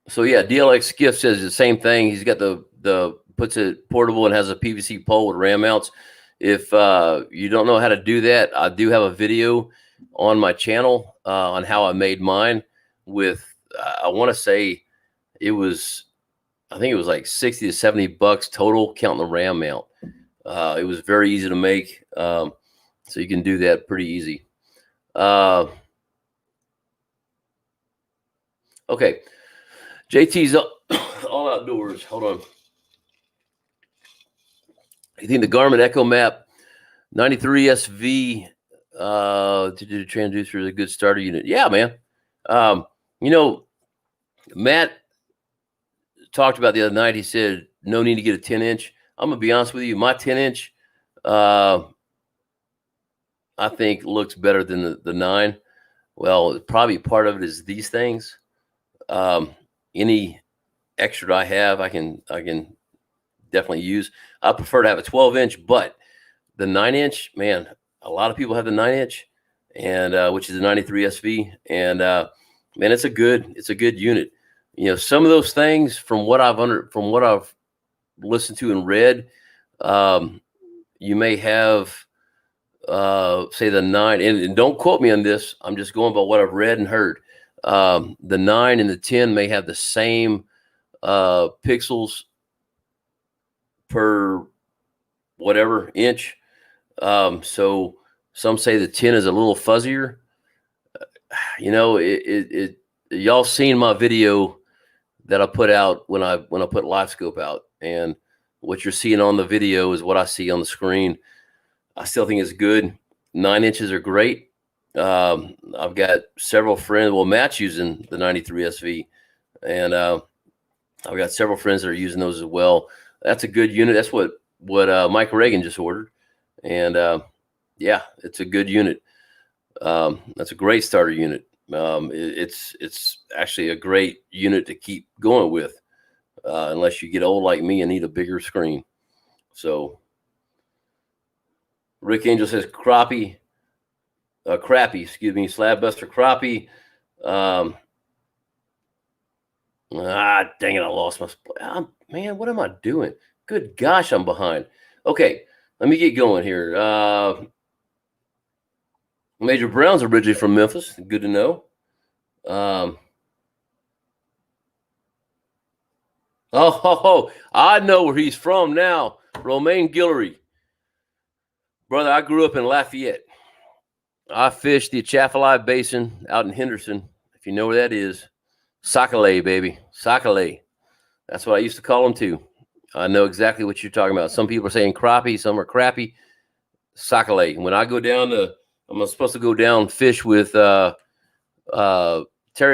So yeah, DLX Skiff says the same thing. He's got the puts it portable and has a PVC pole with ram mounts. If you don't know how to do that, I do have a video on my channel on how I made mine with, I want to say I think it was like 60 to 70 bucks total, counting the ram mount. It was very easy to make. So you can do that pretty easy. Okay. JT's all outdoors. Hold on. You think the Garmin Echo Map 93 SV transducer is a good starter unit? Yeah, man. You know, Matt talked about the other night. He said no need to get a 10-inch. I'm gonna be honest with you. My 10-inch, I think looks better than the 9. Well, probably part of it is these things. Any extra I have, I can definitely use. I prefer to have a 12-inch, but the 9-inch, man, a lot of people have the 9-inch, and which is a 93 SV, and man, it's a good unit. You know, some of those things from what I've listened to and read, you may have say the 9, and don't quote me on this. I'm just going by what I've read and heard. The 9 and the 10 may have the same pixels per whatever inch. So some say the 10 is a little fuzzier. You know, y'all seen my video that I put out when I put Live Scope out, and what you're seeing on the video is what I see on the screen. I still think it's good. 9 inches are great. I've got several friends. Well, Matt's using the 93 SV, and I've got several friends that are using those as well. That's a good unit. That's what Mike Reagan just ordered, and yeah, it's a good unit. That's a great starter unit. It's actually a great unit to keep going with, unless you get old like me and need a bigger screen. So Rick Angel says Crappie, excuse me, Slab Buster Crappie. Dang it, I lost my man, what am I doing? Good gosh, I'm behind. Okay, let me get going here. Major Brown's originally from Memphis. Good to know. I know where he's from now. Romaine Guillory. Brother, I grew up in Lafayette. I fished the Atchafalaya Basin out in Henderson, if you know where that is. Sac-a-lait, baby. Sac-a-lait. That's what I used to call them too. I know exactly what you're talking about. Some people are saying crappie, some are crappie. Sac-a-lait. When I go down I'm supposed to go down fish with Terry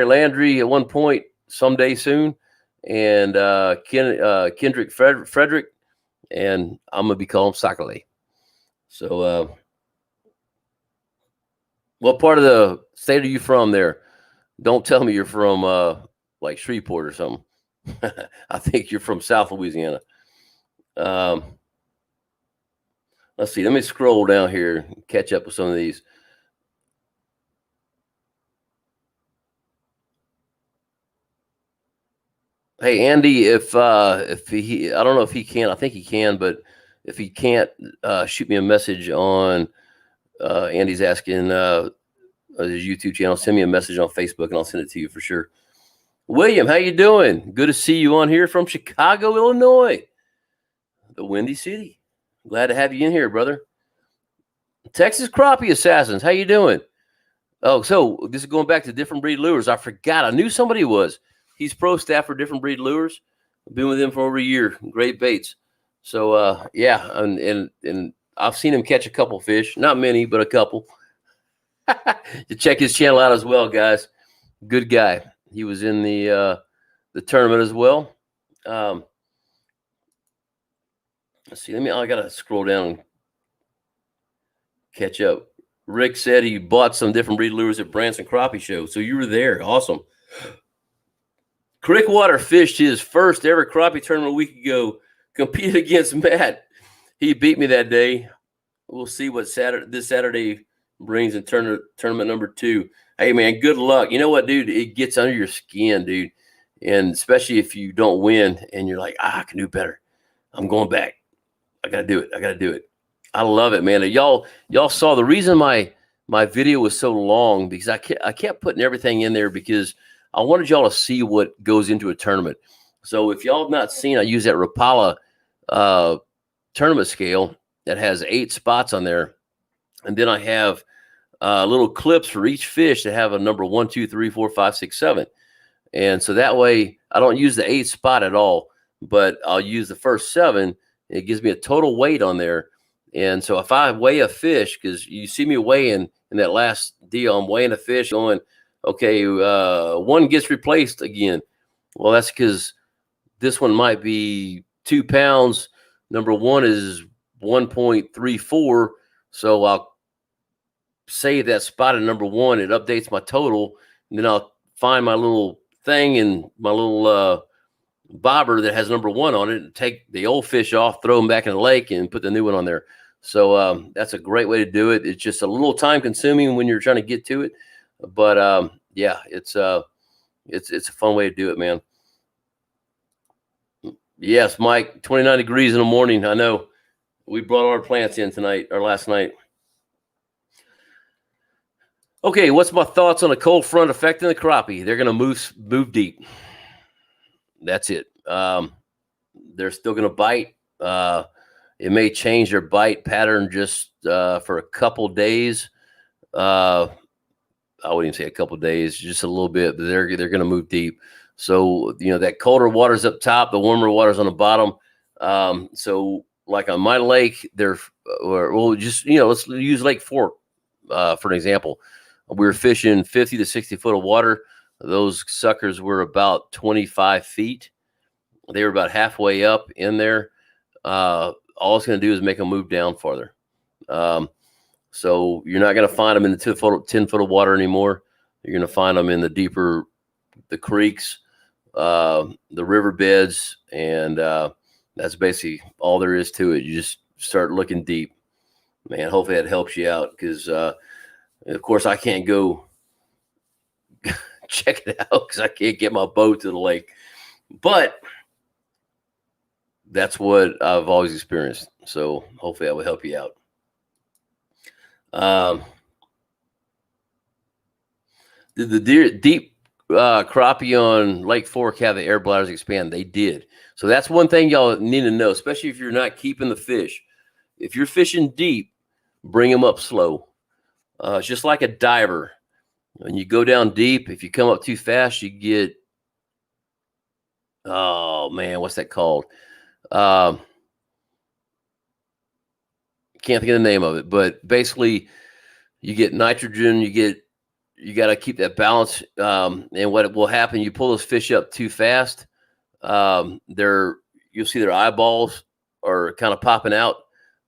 Landry at one point, someday soon, and Kendrick Frederick, and I'm gonna be calling Sac-a-lait. So, what part of the state are you from there? Don't tell me you're from like Shreveport or something. I think you're from South Louisiana. Let's see. Let me scroll down here and catch up with some of these. Hey, Andy, if he, I don't know if he can, I think he can, but if he can't, shoot me a message on, Andy's asking his YouTube channel, send me a message on Facebook and I'll send it to you for sure. William, how you doing? Good to see you on here from Chicago, Illinois, the Windy City. Glad to have you in here, brother. Texas Crappie Assassins, how you doing? Oh, so this is going back to Different Breed Lures. I forgot. I knew somebody was. He's pro staff for Different Breed Lures. I've been with him for over a year. Great baits. So yeah, and I've seen him catch a couple fish. Not many, but a couple. You check his channel out as well, guys. Good guy. He was in the tournament as well. Let's see. I gotta scroll down and catch up. Rick said he bought some Different Breed Lures at Branson Crappie Show. So you were there. Awesome. Crickwater fished his first ever crappie tournament a week ago. Competed against Matt. He beat me that day. We'll see what this Saturday brings in tournament number 2. Hey, man, good luck. You know what, dude? It gets under your skin, dude. And especially if you don't win and you're like, I can do better. I'm going back. I got to do it. I love it, man. Y'all saw the reason my video was so long, because I kept putting everything in there because I wanted y'all to see what goes into a tournament. So if y'all have not seen, I use that Rapala tournament scale that has 8 spots on there. And then I have little clips for each fish that have a number 1, 2, 3, 4, 5, 6, 7. And so that way I don't use the 8 spot at all, but I'll use the first 7. It gives me a total weight on there. And so if I weigh a fish, because you see me weighing in that last deal, I'm weighing a fish going, okay, one gets replaced again. Well, that's because this one might be 2 pounds. Number one is 1.34. So I'll save that spot at number 1. It updates my total. And then I'll find my little thing and my little bobber that has number 1 on it, and take the old fish off, throw them back in the lake, and put the new one on there. So that's a great way to do it. It's just a little time consuming when you're trying to get to it, but yeah, it's a fun way to do it, man. Yes, Mike, 29 degrees in the morning. I know. We brought our plants in tonight or last night. Okay, what's my thoughts on a cold front affecting the crappie? They're going to move deep. That's it. They're still going to bite. It may change their bite pattern just for a couple days. I wouldn't even say a couple days, just a little bit. But they're going to move deep. So that colder water's up top, the warmer water's on the bottom. So like on my lake, we'll just let's use Lake Fork for an example. We were fishing 50 to 60 foot of water. Those suckers were about 25 feet. They were about halfway up in there. All it's going to do is make them move down farther. So you're not going to find them in the 10 foot of water anymore. You're going to find them in the creeks, the riverbeds, and that's basically all there is to it. You just start looking deep. Man, hopefully that helps you out, because of course I can't go check it out because I can't get my boat to the lake. But that's what I've always experienced. So hopefully that will help you out. Did the deep crappie on Lake Fork have the air bladders expand? They did. So that's one thing y'all need to know, especially if you're not keeping the fish. If you're fishing deep, bring them up slow. It's just like a diver. When you go down deep, if you come up too fast, you get, oh man, what's that called? Can't think of the name of it, but basically you get nitrogen, you got to keep that balance. And what will happen, you pull those fish up too fast. You'll see their eyeballs are kind of popping out.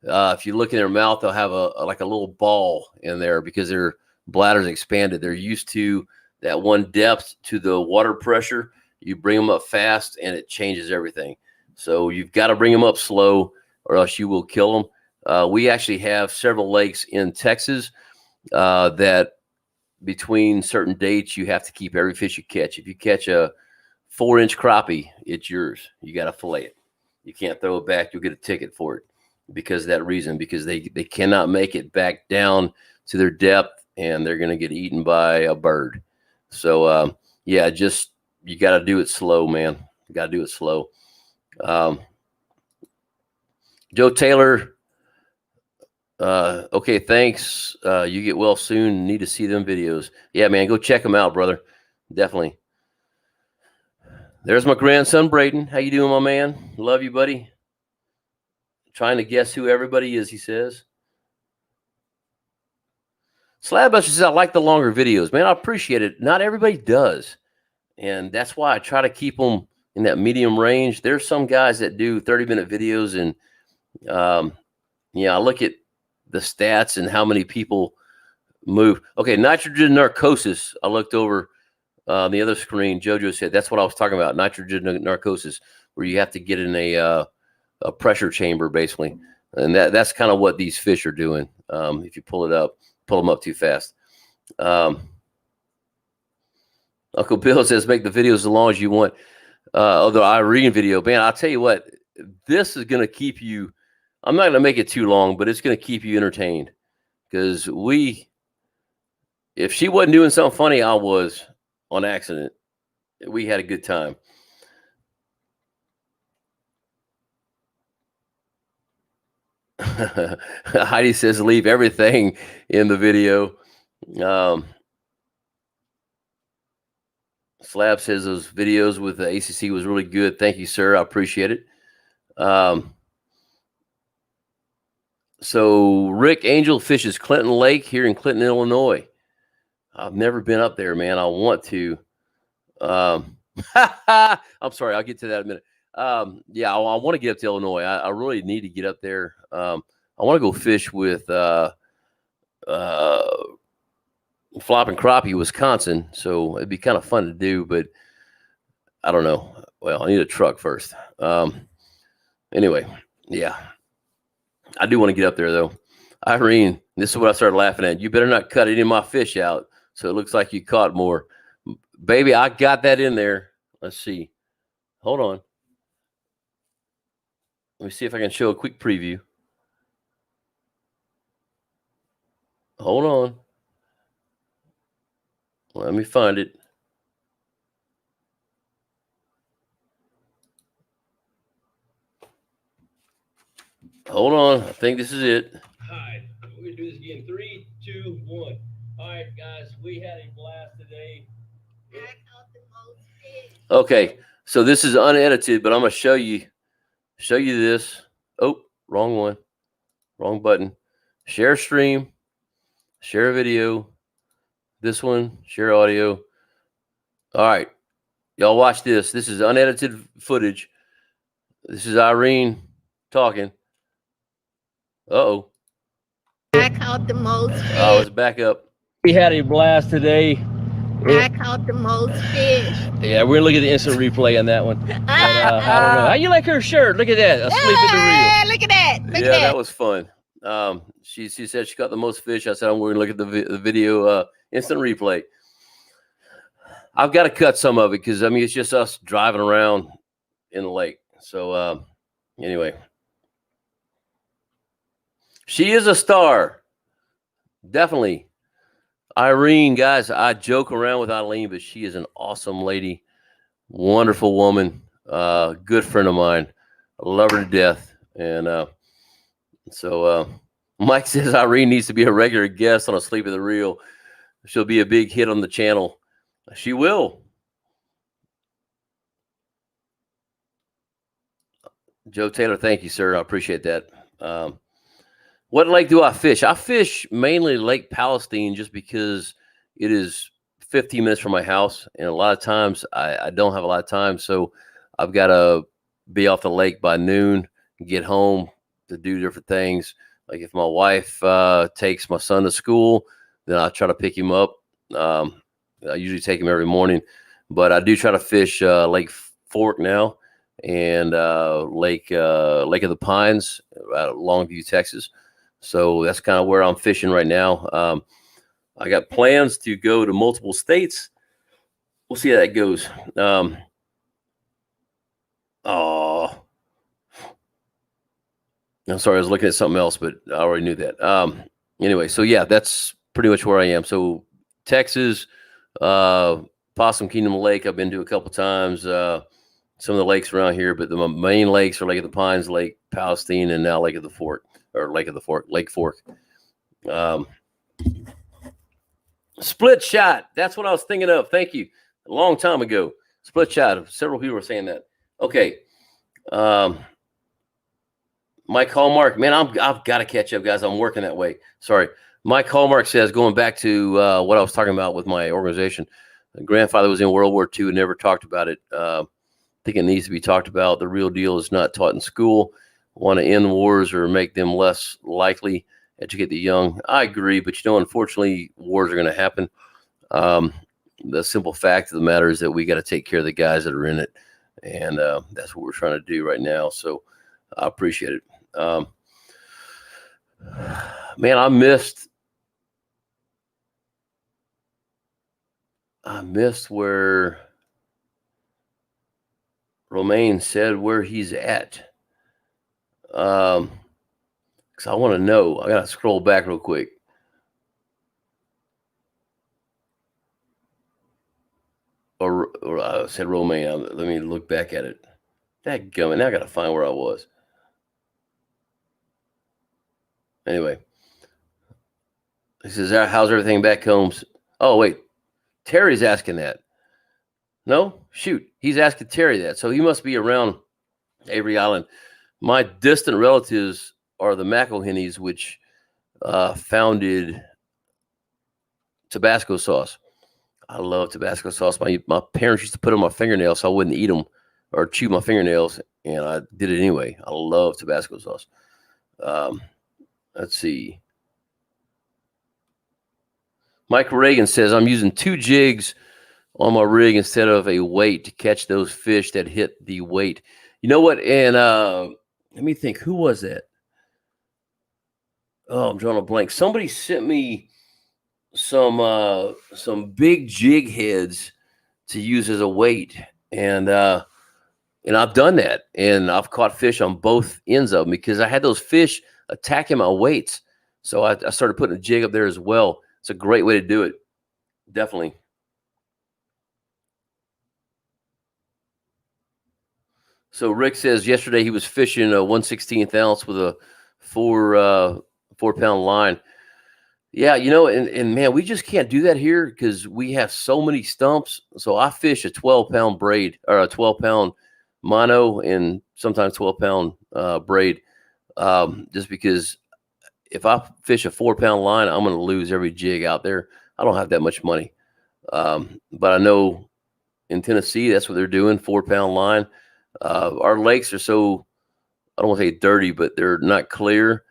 If you look in their mouth, they'll have like a little ball in there because their bladder's expanded. They're used to that one depth to the water pressure. You bring them up fast and it changes everything. So you've got to bring them up slow or else you will kill them. We actually have several lakes in Texas that between certain dates, you have to keep every fish you catch. If you catch a 4-inch crappie, it's yours. You got to fillet it. You can't throw it back. You'll get a ticket for it because of that reason, because they cannot make it back down to their depth and they're going to get eaten by a bird. So, yeah, just you got to do it slow, man. You got to do it slow. Joe Taylor, okay, thanks. You get well soon. Need to see them videos. Yeah, man, go check them out, brother. Definitely. There's my grandson, Braden. How you doing, my man? Love you, buddy. Trying to guess who everybody is, he says. Slabbuster says, I like the longer videos. Man, I appreciate it. Not everybody does. And that's why I try to keep them in that medium range. There's some guys that do 30-minute videos, and I look at the stats and how many people move. Okay, nitrogen narcosis. I looked over on the other screen. JoJo said that's what I was talking about, nitrogen narcosis, where you have to get in a pressure chamber, basically. And that's kind of what these fish are doing. If you pull them up too fast. Uncle Bill says, make the videos as long as you want. The Irene video, man, I'll tell you what, this is going to keep you, I'm not going to make it too long, but it's going to keep you entertained, because if she wasn't doing something funny, I was on accident. We had a good time. Heidi says, leave everything in the video. Slab says those videos with the ACC was really good. Thank you, sir. I appreciate it. So Rick Angel fishes Clinton Lake here in Clinton, Illinois. I've never been up there, man. I want to. I'm sorry. I'll get to that in a minute. Yeah, I want to get up to Illinois. I really need to get up there. I want to go fish with Flopping Crappie, Wisconsin. So it'd be kind of fun to do, but I don't know. Well, I need a truck first. Anyway, yeah. I do want to get up there, though. Irene, this is what I started laughing at. You better not cut any of my fish out so it looks like you caught more. Baby, I got that in there. Let's see. Hold on. Let me see if I can show a quick preview. Hold on. Let me find it. Hold on. I think this is it. All right. We're going to do this again. 3, 2, 1. All right, guys. We had a blast today. Okay. So this is unedited, but I'm going to show you this. Oh, wrong one. Wrong button. Share stream. Share video. This one. Share audio. All right. Y'all watch this. This is unedited footage. This is Irene talking. Uh-oh. I caught the most fish. Oh, let's back up. We had a blast today. I caught the most fish. Yeah, we're going to look at the instant replay on that one. But, I don't know. How you like her shirt? Look at that. Asleep at the reel. Look at that. Look at Yeah, that was fun. She said she caught the most fish. I said, I'm going to look at the video instant replay. I've got to cut some of it because, I mean, it's just us driving around in the lake. So, anyway. She is a star. Definitely. Irene, guys, I joke around with Eileen, but she is an awesome lady. Wonderful woman. Good friend of mine. I love her to death. And so Mike says Irene needs to be a regular guest on Asleep at the Reel. She'll be a big hit on the channel. She will. Joe Taylor, thank you, sir. I appreciate that. What lake do I fish? I fish mainly Lake Palestine just because it is 15 minutes from my house. And a lot of times I don't have a lot of time. So I've got to be off the lake by noon and get home to do different things. Like if my wife takes my son to school, then I try to pick him up. I usually take him every morning. But I do try to fish Lake Fork now and Lake of the Pines out of Longview, Texas. So that's kind of where I'm fishing right now. I got plans to go to multiple states. We'll see how that goes. I'm sorry, I was looking at something else, but I already knew that. Anyway, so yeah, that's pretty much where I am. So Texas, Possum Kingdom Lake, I've been to a couple times. Some of the lakes around here, but the main lakes are Lake of the Pines, Lake Palestine, and now Lake Fork. Split shot. That's what I was thinking of. Thank you. A long time ago. Split shot. Several people were saying that. Okay. Mike Hallmark. Man, I've got to catch up, guys. I'm working that way. Sorry. Mike Hallmark says, going back to what I was talking about with my organization, my grandfather was in World War II and never talked about it. I think it needs to be talked about. The real deal is not taught in school. Want to end wars or make them less likely, educate the young. I agree, but unfortunately, wars are going to happen. The simple fact of the matter is that we got to take care of the guys that are in it, and that's what we're trying to do right now. So I appreciate it. Man, I missed where Romaine said where he's at. Because I want to know. I gotta scroll back real quick. Or I said Romaine. Let me look back at it. Dadgummit, now I gotta find where I was. Anyway, he says, "How's everything back home?" Oh wait, Terry's asking that. No? Shoot. He's asking Terry that. So he must be around Avery Island. My distant relatives are the McElhennys, which founded Tabasco sauce. I love Tabasco sauce. My parents used to put it on my fingernails so I wouldn't eat them or chew my fingernails, and I did it anyway. I love Tabasco sauce. Let's see. Mike Reagan says, I'm using 2 jigs on my rig instead of a weight to catch those fish that hit the weight. You know what? And let me think. Who was that? Oh, I'm drawing a blank. Somebody sent me some big jig heads to use as a weight, and I've done that, and I've caught fish on both ends of them because I had those fish attacking my weights. So I started putting a jig up there as well. It's a great way to do it. Definitely. So Rick says yesterday he was fishing a 1/16 ounce with a 4-pound line. Yeah, and man, we just can't do that here because we have so many stumps. So I fish a 12-pound braid or a 12-pound mono and sometimes 12-pound braid, just because if I fish a 4-pound line, I'm going to lose every jig out there. I don't have that much money. But I know in Tennessee, that's what they're doing, 4-pound line. Our lakes are so, I don't want to say dirty, but they're not clear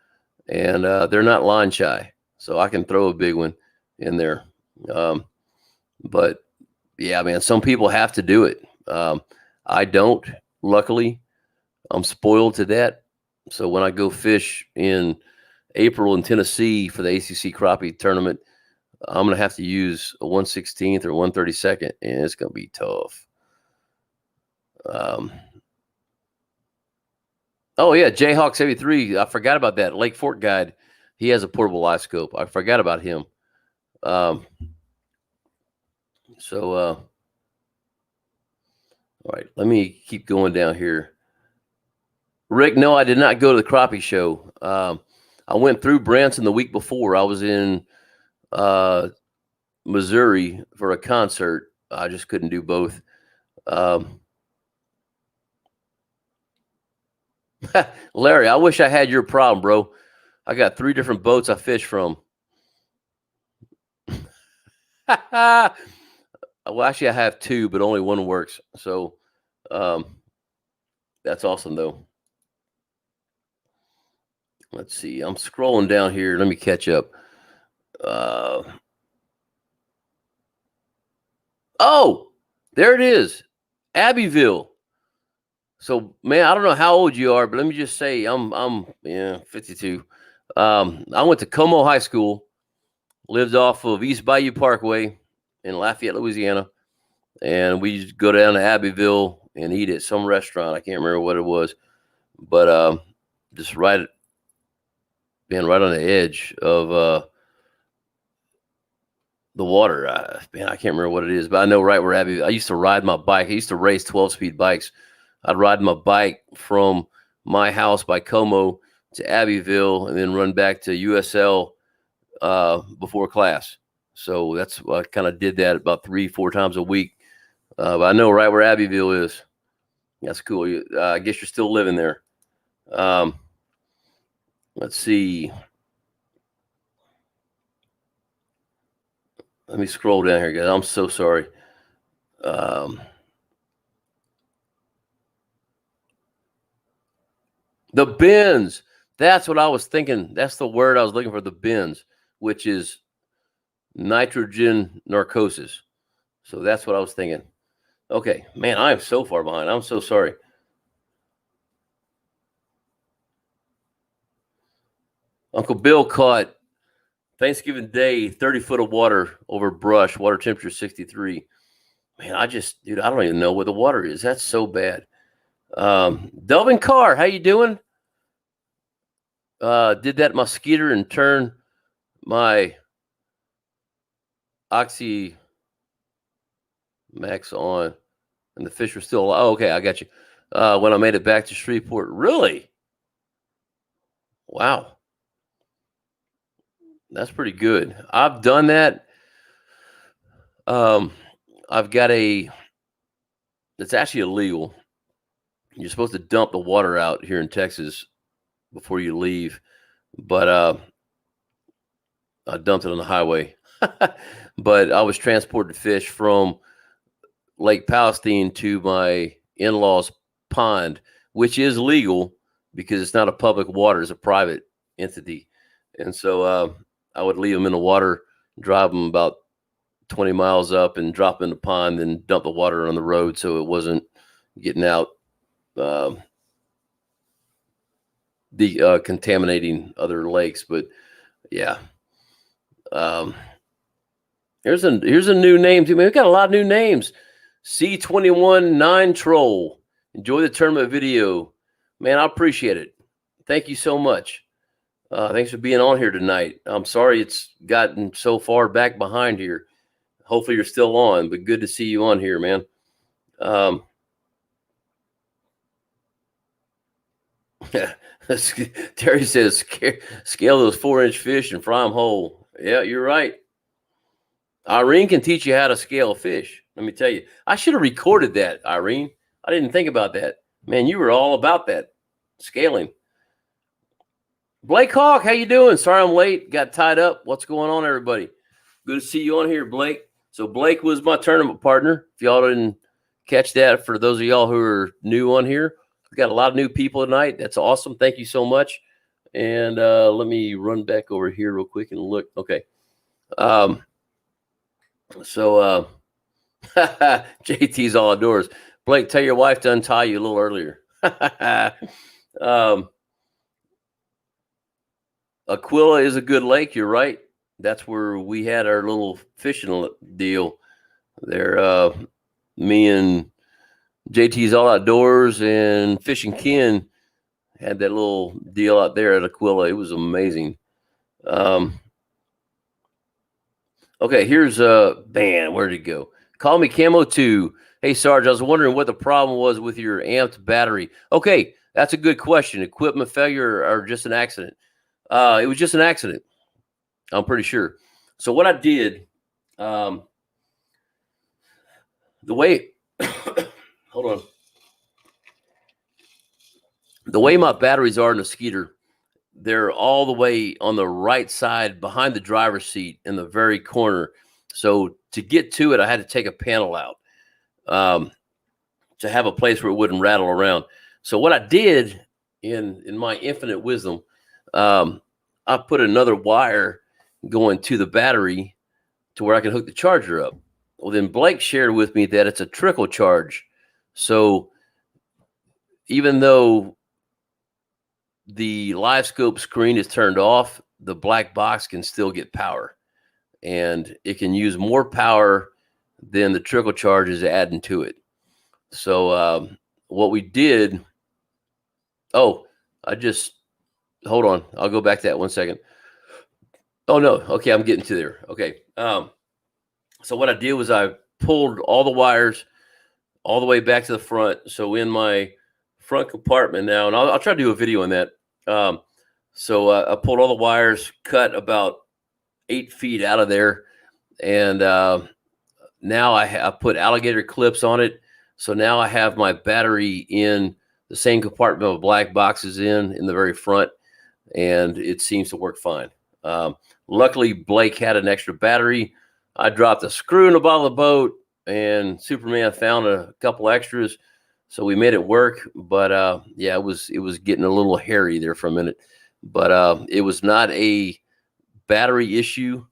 and they're not line shy. So I can throw a big one in there. But yeah, man, some people have to do it. I don't, luckily. I'm spoiled to that. So when I go fish in April in Tennessee for the ACC Crappie tournament, I'm going to have to use a 1/16 or 1/32, and it's going to be tough. Oh, yeah, Jayhawk73. I forgot about that. Lake Fort Guide. He has a portable live scope. I forgot about him. All right, let me keep going down here. Rick, no, I did not go to the Crappie show. I went through Branson the week before. I was in Missouri for a concert. I just couldn't do both. Larry, I wish I had your problem, bro. I got 3 different boats I fish from. Well, actually, I have 2, but only one works. So that's awesome, though. Let's see. I'm scrolling down here. Let me catch up. Oh, there it is. Abbeville. So, man, I don't know how old you are, but let me just say I'm 52. I went to Como High School, lived off of East Bayou Parkway in Lafayette, Louisiana, and we used to go down to Abbeville and eat at some restaurant. I can't remember what it was, but just right on the edge of the water. I can't remember what it is, but I know right where Abbeville. I used to ride my bike. I used to race 12-speed bikes. I'd ride my bike from my house by Como to Abbeville and then run back to USL before class. So that's I kind of did that about 3-4 times a week. But I know right where Abbeville is. That's cool. I guess you're still living there. Let's see. Let me scroll down here, guys. I'm so sorry. The bins. That's what I was thinking. That's the word I was looking for, the bins, which is nitrogen narcosis. So that's what I was thinking. Okay, man, I am so far behind. I'm so sorry. Uncle Bill caught Thanksgiving Day 30 foot of water over brush, water temperature 63. Man, I don't even know what the water is. That's so bad. Delvin Carr, how you doing? Did that mosquito and turn my Oxy Max on, and the fish were still alive. Oh, okay, I got you. When I made it back to Shreveport. Really? Wow. That's pretty good. I've done that. I've got a it's actually illegal. You're supposed to dump the water out here in Texas before you leave, but I dumped it on the highway. But I was transporting fish from Lake Palestine to my in-laws' pond, which is legal because it's not a public water, it's a private entity. And so I would leave them in the water, drive them about 20 miles up and drop them in the pond, then dump the water on the road so it wasn't getting out, contaminating other lakes. But yeah, here's a new name too. Man, we got a lot of new names. C21 9 Troll. Enjoy the tournament video. Man, I appreciate it. Thank you so much. Thanks for being on here tonight. I'm sorry it's gotten so far back behind here. Hopefully you're still on, but good to see you on here, man. Terry says, scale those 4-inch fish and fry them whole. Yeah, you're right. Irene can teach you how to scale a fish. Let me tell you, I should have recorded that, Irene. I didn't think about that. Man, you were all about that scaling. Blake Hawk, how you doing? Sorry I'm late. Got tied up. What's going on, everybody? Good to see you on here, Blake. So Blake was my tournament partner. If y'all didn't catch that, for those of y'all who are new on here, we got a lot of new people tonight. That's awesome. Thank you so much. And let me run back over here real quick and look. Okay. So JT's all outdoors. Blake, tell your wife to untie you a little earlier. Aquila is a good lake. You're right. That's where we had our little fishing deal there. Me and JT's all outdoors and Fishing Ken had that little deal out there at Aquila. It was amazing. Okay, here's man, where'd it go? Call me Camo 2. Hey, Sarge, I was wondering what the problem was with your amped battery. Okay, that's a good question. Equipment failure or just an accident? It was just an accident, I'm pretty sure. So what I did, the way, hold on. The way my batteries are in the Skeeter, they're all the way on the right side behind the driver's seat in the very corner. So to get to it, I had to take a panel out to have a place where it wouldn't rattle around. So what I did in my infinite wisdom, I put another wire going to the battery to where I can hook the charger up. Well, then Blake shared with me that it's a trickle charge. So even though the live scope screen is turned off, the black box can still get power, and it can use more power than the trickle charge is adding to it. So what we did, hold on, I'll go back to that 1 second. Oh no, okay, I'm getting to there. Okay, so what I did was I pulled all the wires all the way back to the front. So in my front compartment now, and I'll try to do a video on that. So I pulled all the wires, cut about 8 feet out of there, and now I put alligator clips on it. So now I have my battery in the same compartment with black boxes in the very front, and it seems to work fine. Luckily, Blake had an extra battery. I dropped a screw in the bottom of the boat, and Superman found a couple extras, so we made it work. But yeah, it was getting a little hairy there for a minute. But it was not a battery issue;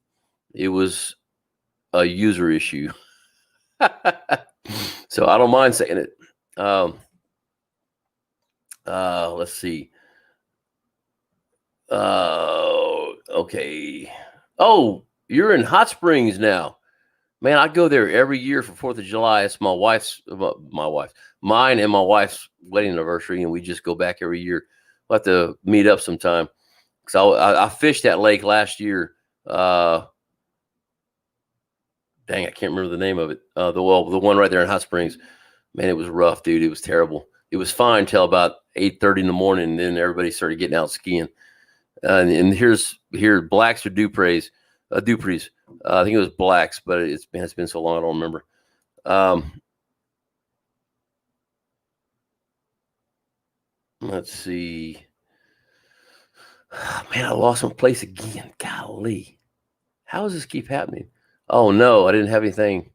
it was a user issue. So I don't mind saying it. Let's see. Okay. Oh, you're in Hot Springs now. Man, I go there every year for 4th of July. It's mine and my wife's wedding anniversary, and we just go back every year. We'll have to meet up sometime. Because I fished that lake last year. Dang, I can't remember the name of it. The one right there in Hot Springs. Man, it was rough, dude. It was terrible. It was fine till about 8:30 in the morning, and then everybody started getting out skiing. And here blacks or Duprees. I think it was blacks, but it's been so long I don't remember. Let's see. Man, I lost my place again. Golly. How does this keep happening? Oh, no, I didn't have anything.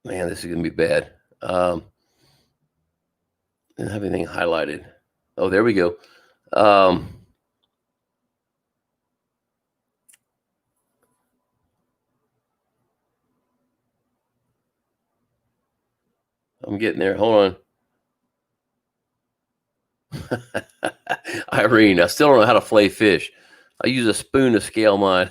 Man, this is going to be bad. Didn't have anything highlighted. Oh, there we go. I'm getting there. Hold on. Irene, I still don't know how to flay fish. I use a spoon to scale mine.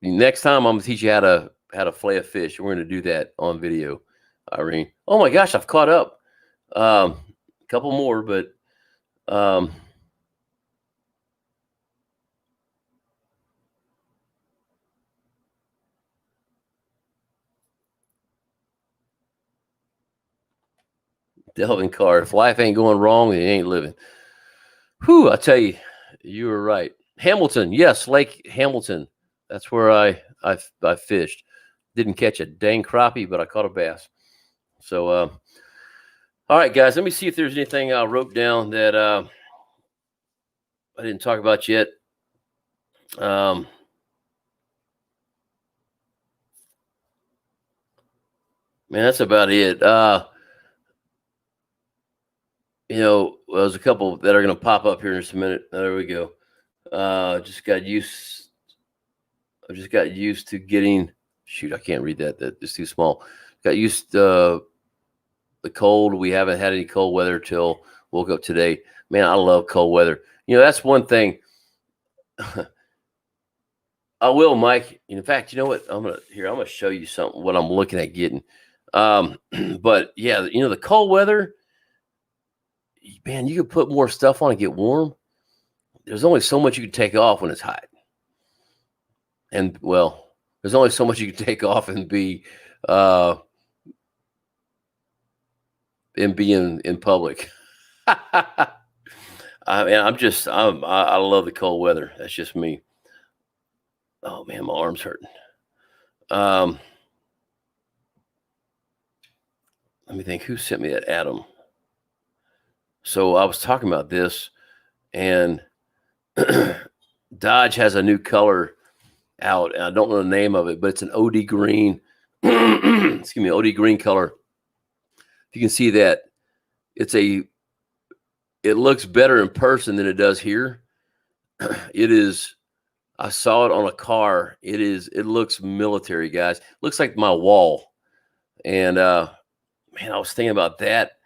Next time I'm gonna teach you how to flay a fish. We're gonna do that on video, Irene. Oh my gosh, I've caught up. A couple more, but Delvin Carr. If life ain't going wrong, it ain't living. Whew, I tell you, you were right. Hamilton, yes, Lake Hamilton. That's where I fished. Didn't catch a dang crappie, but I caught a bass. So, all right, guys, let me see if there's anything I wrote down that I didn't talk about yet. Man, that's about it. There's a couple that are going to pop up here in just a minute. There we go. I just got used to getting. Shoot, I can't read that. It's too small. Got used to the cold. We haven't had any cold weather till woke up today. Man, I love cold weather. That's one thing. I will, Mike. In fact, you know what? I'm gonna show you something. What I'm looking at getting. But yeah, the cold weather. Man, you could put more stuff on and get warm. There's only so much you can take off when it's hot. And well, there's only so much you can take off and be in public. I love the cold weather. That's just me. Oh man, my arm's hurting. Let me think. Who sent me that? Adam. So I was talking about this, and Dodge has a new color out, and I don't know the name of it, but it's an OD green. Excuse me, OD green color. If you can see that, it looks better in person than it does here. It is. I saw it on a car. It looks military, guys. Looks like my wall. And man, I was thinking about that.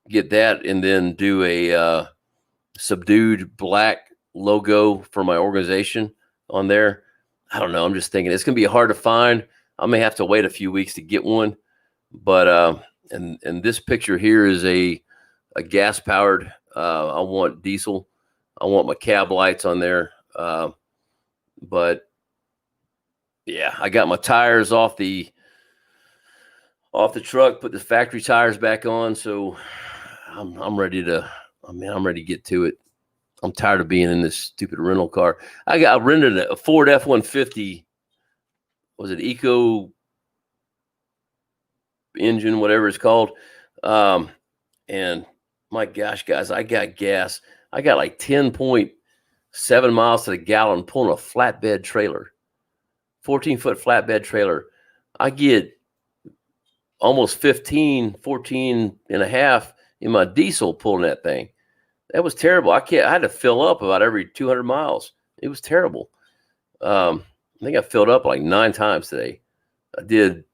Get that, and then do a subdued black logo for my organization on there. I don't know. I'm just thinking it's gonna be hard to find. I may have to wait a few weeks to get one. But and this picture here is a gas powered. I want diesel. I want my cab lights on there. But yeah, I got my tires off the truck, put the factory tires back on. So I'm ready to get to it. I'm tired of being in this stupid rental car. I rented a Ford F-150. Was it Eco engine, whatever it's called? And my gosh, guys, I got gas. I got like 10.7 miles to the gallon pulling a flatbed trailer, 14-foot flatbed trailer. I get almost 14 and a half in my diesel pulling that thing. That was terrible. I had to fill up about every 200 miles. It was terrible. I think I filled up like 9 times today. I did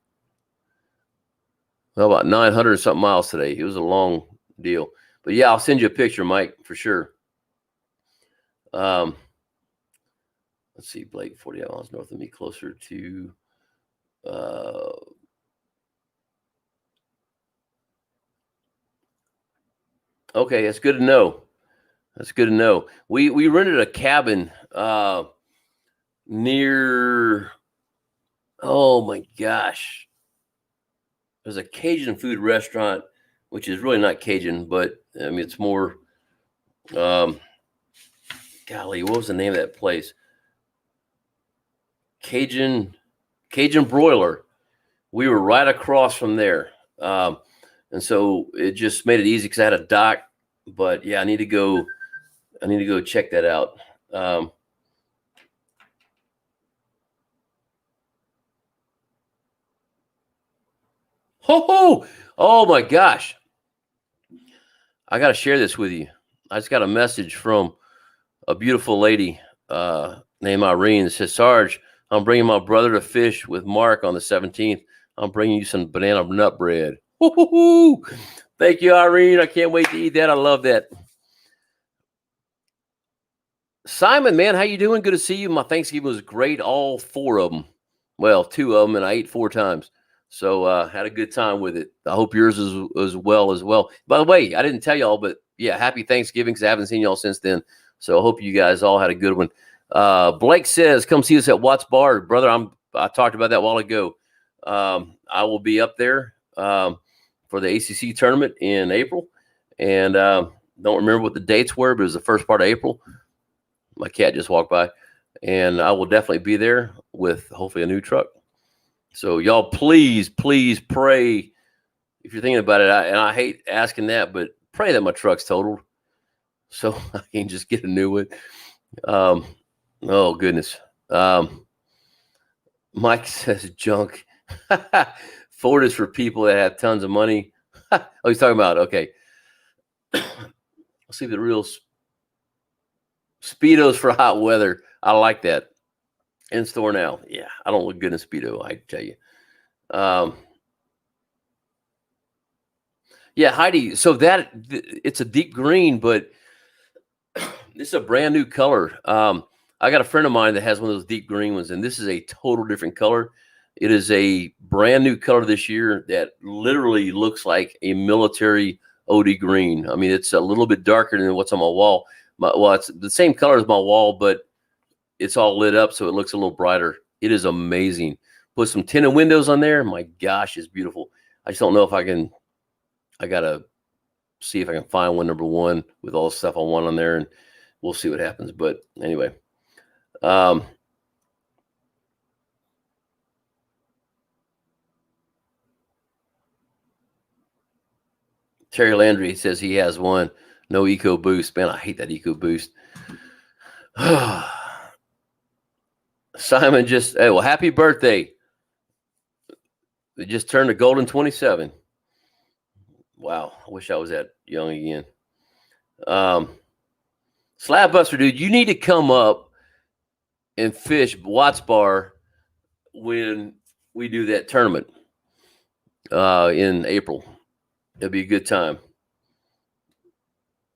about 900 something miles today. It was a long deal. But yeah, I'll send you a picture, Mike, for sure. Let's see, Blake, 40 miles north of me, closer to okay, that's good to know. That's good to know. We rented a cabin near, oh my gosh, there's a Cajun food restaurant, which is really not Cajun, but I mean it's more golly, what was the name of that place? Cajun Broiler. We were right across from there. And so it just made it easy because I had a dock. But yeah, I need to go check that out. Oh my gosh. I got to share this with you. I just got a message from a beautiful lady named Irene that says, Sarge, I'm bringing my brother to fish with Mark on the 17th. I'm bringing you some banana nut bread. Woo-hoo-hoo. Thank you, Irene. I can't wait to eat that. I love that. Simon, man, how you doing? Good to see you. My Thanksgiving was great. All 4 of them. Well, 2 of them, and I ate 4 times. So had a good time with it. I hope yours is as well. By the way, I didn't tell y'all, but yeah, happy Thanksgiving because I haven't seen y'all since then. So I hope you guys all had a good one. Blake says, come see us at Watts Bar. Brother, I talked about that a while ago. I will be up there for the ACC tournament in April. And don't remember what the dates were, but it was the first part of April. My cat just walked by. And I will definitely be there with hopefully a new truck. So y'all, please pray if you're thinking about it. And I hate asking that, but pray that my truck's totaled so I can just get a new one. Oh goodness. Mike says junk. Ford is for people that have tons of money. Oh, he's talking about, okay. Let's see the real Speedos for hot weather. I like that. In store now. Yeah, I don't look good in Speedo, I tell you. Yeah, Heidi. So that it's a deep green, but this is a brand new color. I got a friend of mine that has one of those deep green ones, and this is a total different color. It is a brand new color this year that literally looks like a military OD green. I mean, it's a little bit darker than what's on my wall. Well, it's the same color as my wall, but it's all lit up, so it looks a little brighter. It is amazing. Put some tinted windows on there. My gosh, it's beautiful. I just don't know if I can. I got to see if I can find one, number one, with all the stuff I want on there, and we'll see what happens. But anyway. Terry Landry says he has one. No Eco Boost. Man, I hate that Eco Boost. Simon just, hey, well, happy birthday. They just turned a golden 27. Wow. I wish I was that young again. Slab Buster, dude, you need to come up and fish Watts Bar when we do that tournament in April. It'll be a good time.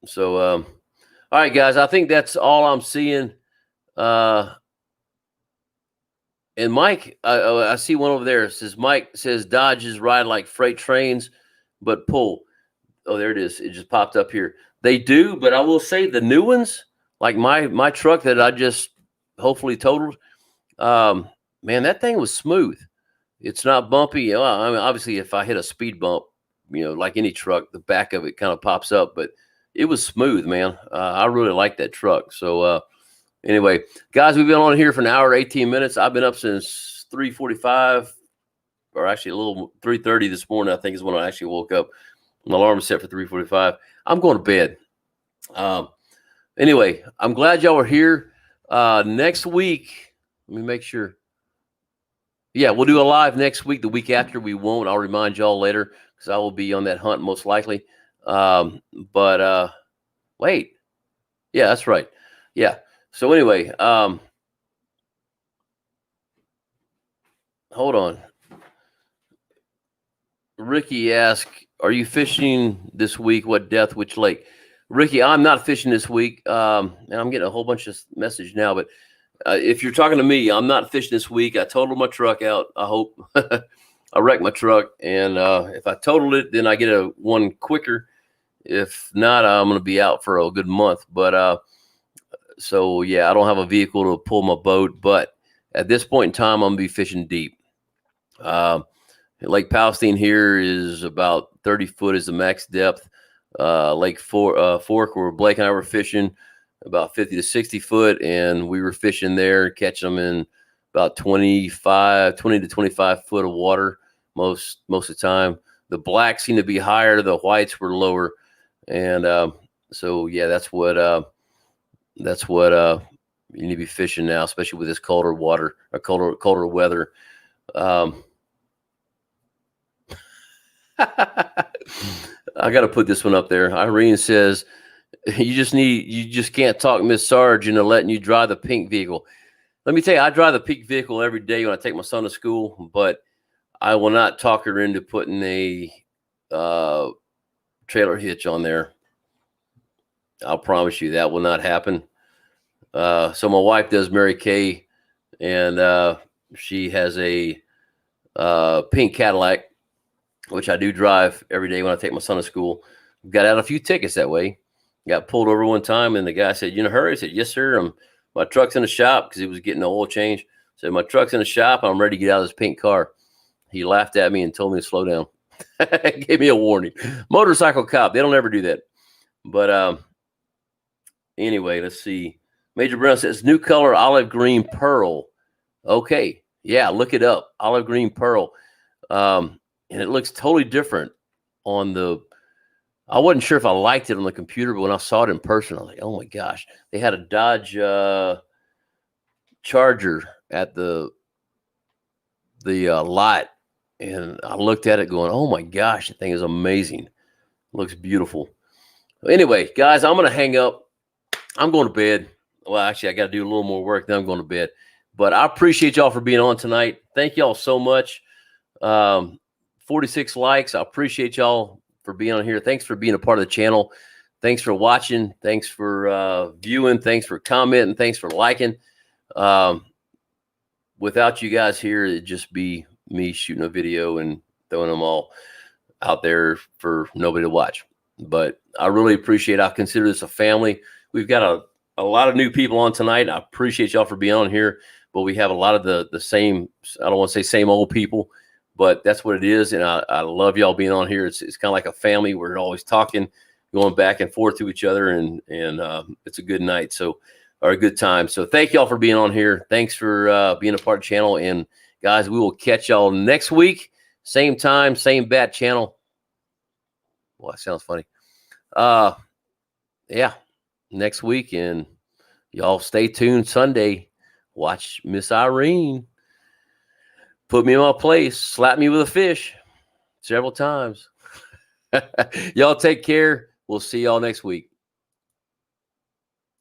So, all right, guys, I think that's all I'm seeing. And Mike, I see one over there. It says Mike says Dodges ride like freight trains, but pull. Oh, there it is. It just popped up here. They do, but I will say the new ones, like my truck that I just hopefully totaled, man, that thing was smooth. It's not bumpy. Well, I mean, obviously, if I hit a speed bump, like any truck, the back of it kind of pops up, but it was smooth, man. I really like that truck. So, anyway, guys, we've been on here for an hour, 18 minutes. I've been up since 3:45, or actually a little 3:30 this morning, I think is when I actually woke up. My alarm was set for 3:45. I'm going to bed. Anyway, I'm glad y'all were here. Next week, let me make sure. Yeah, we'll do a live next week. The week after, we won't. I'll remind y'all later because I will be on that hunt most likely. But wait. Yeah, that's right. Yeah. So anyway, hold on. Ricky asked, are you fishing this week? What depth, which lake? Ricky, I'm not fishing this week. And I'm getting a whole bunch of message now, but if you're talking to me, I'm not fishing this week. I totaled my truck out. I hope I wrecked my truck. And if I totaled it, then I get a one quicker. If not, I'm going to be out for a good month. But so, yeah, I don't have a vehicle to pull my boat. But at this point in time, I'm going to be fishing deep. Lake Palestine here is about 30 foot is the max depth. Lake Fork, where Blake and I were fishing, about 50 to 60 foot, and we were fishing there, catching them in about 20 to 25 foot of water most of the time. the blacks seem to be higher, the whites were lower, and so yeah, that's what you need to be fishing now, especially with this colder water or colder weather. I got to put this one up there. Irene says, you just can't talk Miss Sarge into letting you drive the pink vehicle. Let me tell you, I drive the pink vehicle every day when I take my son to school, but I will not talk her into putting a trailer hitch on there. I'll promise you that will not happen. So my wife does Mary Kay, and she has a pink Cadillac, which I do drive every day when I take my son to school. Got out a few tickets that way. Got pulled over one time, and the guy said, "You in a hurry?" I said, "Yes, sir. My truck's in the shop," because he was getting the oil change. Said, "My truck's in the shop. I'm ready to get out of this pink car." He laughed at me and told me to slow down. Gave me a warning. Motorcycle cop. They don't ever do that. But anyway, let's see. Major Brown says, new color, olive green pearl. Okay. Yeah, look it up. Olive green pearl. And it looks totally different on the, I wasn't sure if I liked it on the computer, but when I saw it in person, I was like, oh my gosh. They had a Dodge Charger at the lot. And I looked at it going, oh my gosh, the thing is amazing. It looks beautiful. Anyway, guys, I'm going to hang up. I'm going to bed. Well, actually, I got to do a little more work. Then I'm going to bed. But I appreciate y'all for being on tonight. Thank y'all so much. 46 likes. I appreciate y'all for being on here. Thanks for being a part of the channel. Thanks for watching. Thanks for viewing. Thanks for commenting. Thanks for liking. Without you guys here, it'd just be me shooting a video and throwing them all out there for nobody to watch. But I really appreciate it. I consider this a family. We've got a lot of new people on tonight. I appreciate y'all for being on here, but we have a lot of the same, I don't want to say same old people, but that's what it is. And I love y'all being on here. It's kind of like a family. We're always talking, going back and forth to each other, and it's a good night. So, or a good time. So thank y'all for being on here. Thanks for being a part of the channel. And guys, we will catch y'all next week. Same time, same bat channel. Well, that sounds funny. Yeah, next week. And y'all stay tuned Sunday. Watch Miss Irene put me in my place, slap me with a fish several times. Y'all take care. We'll see y'all next week.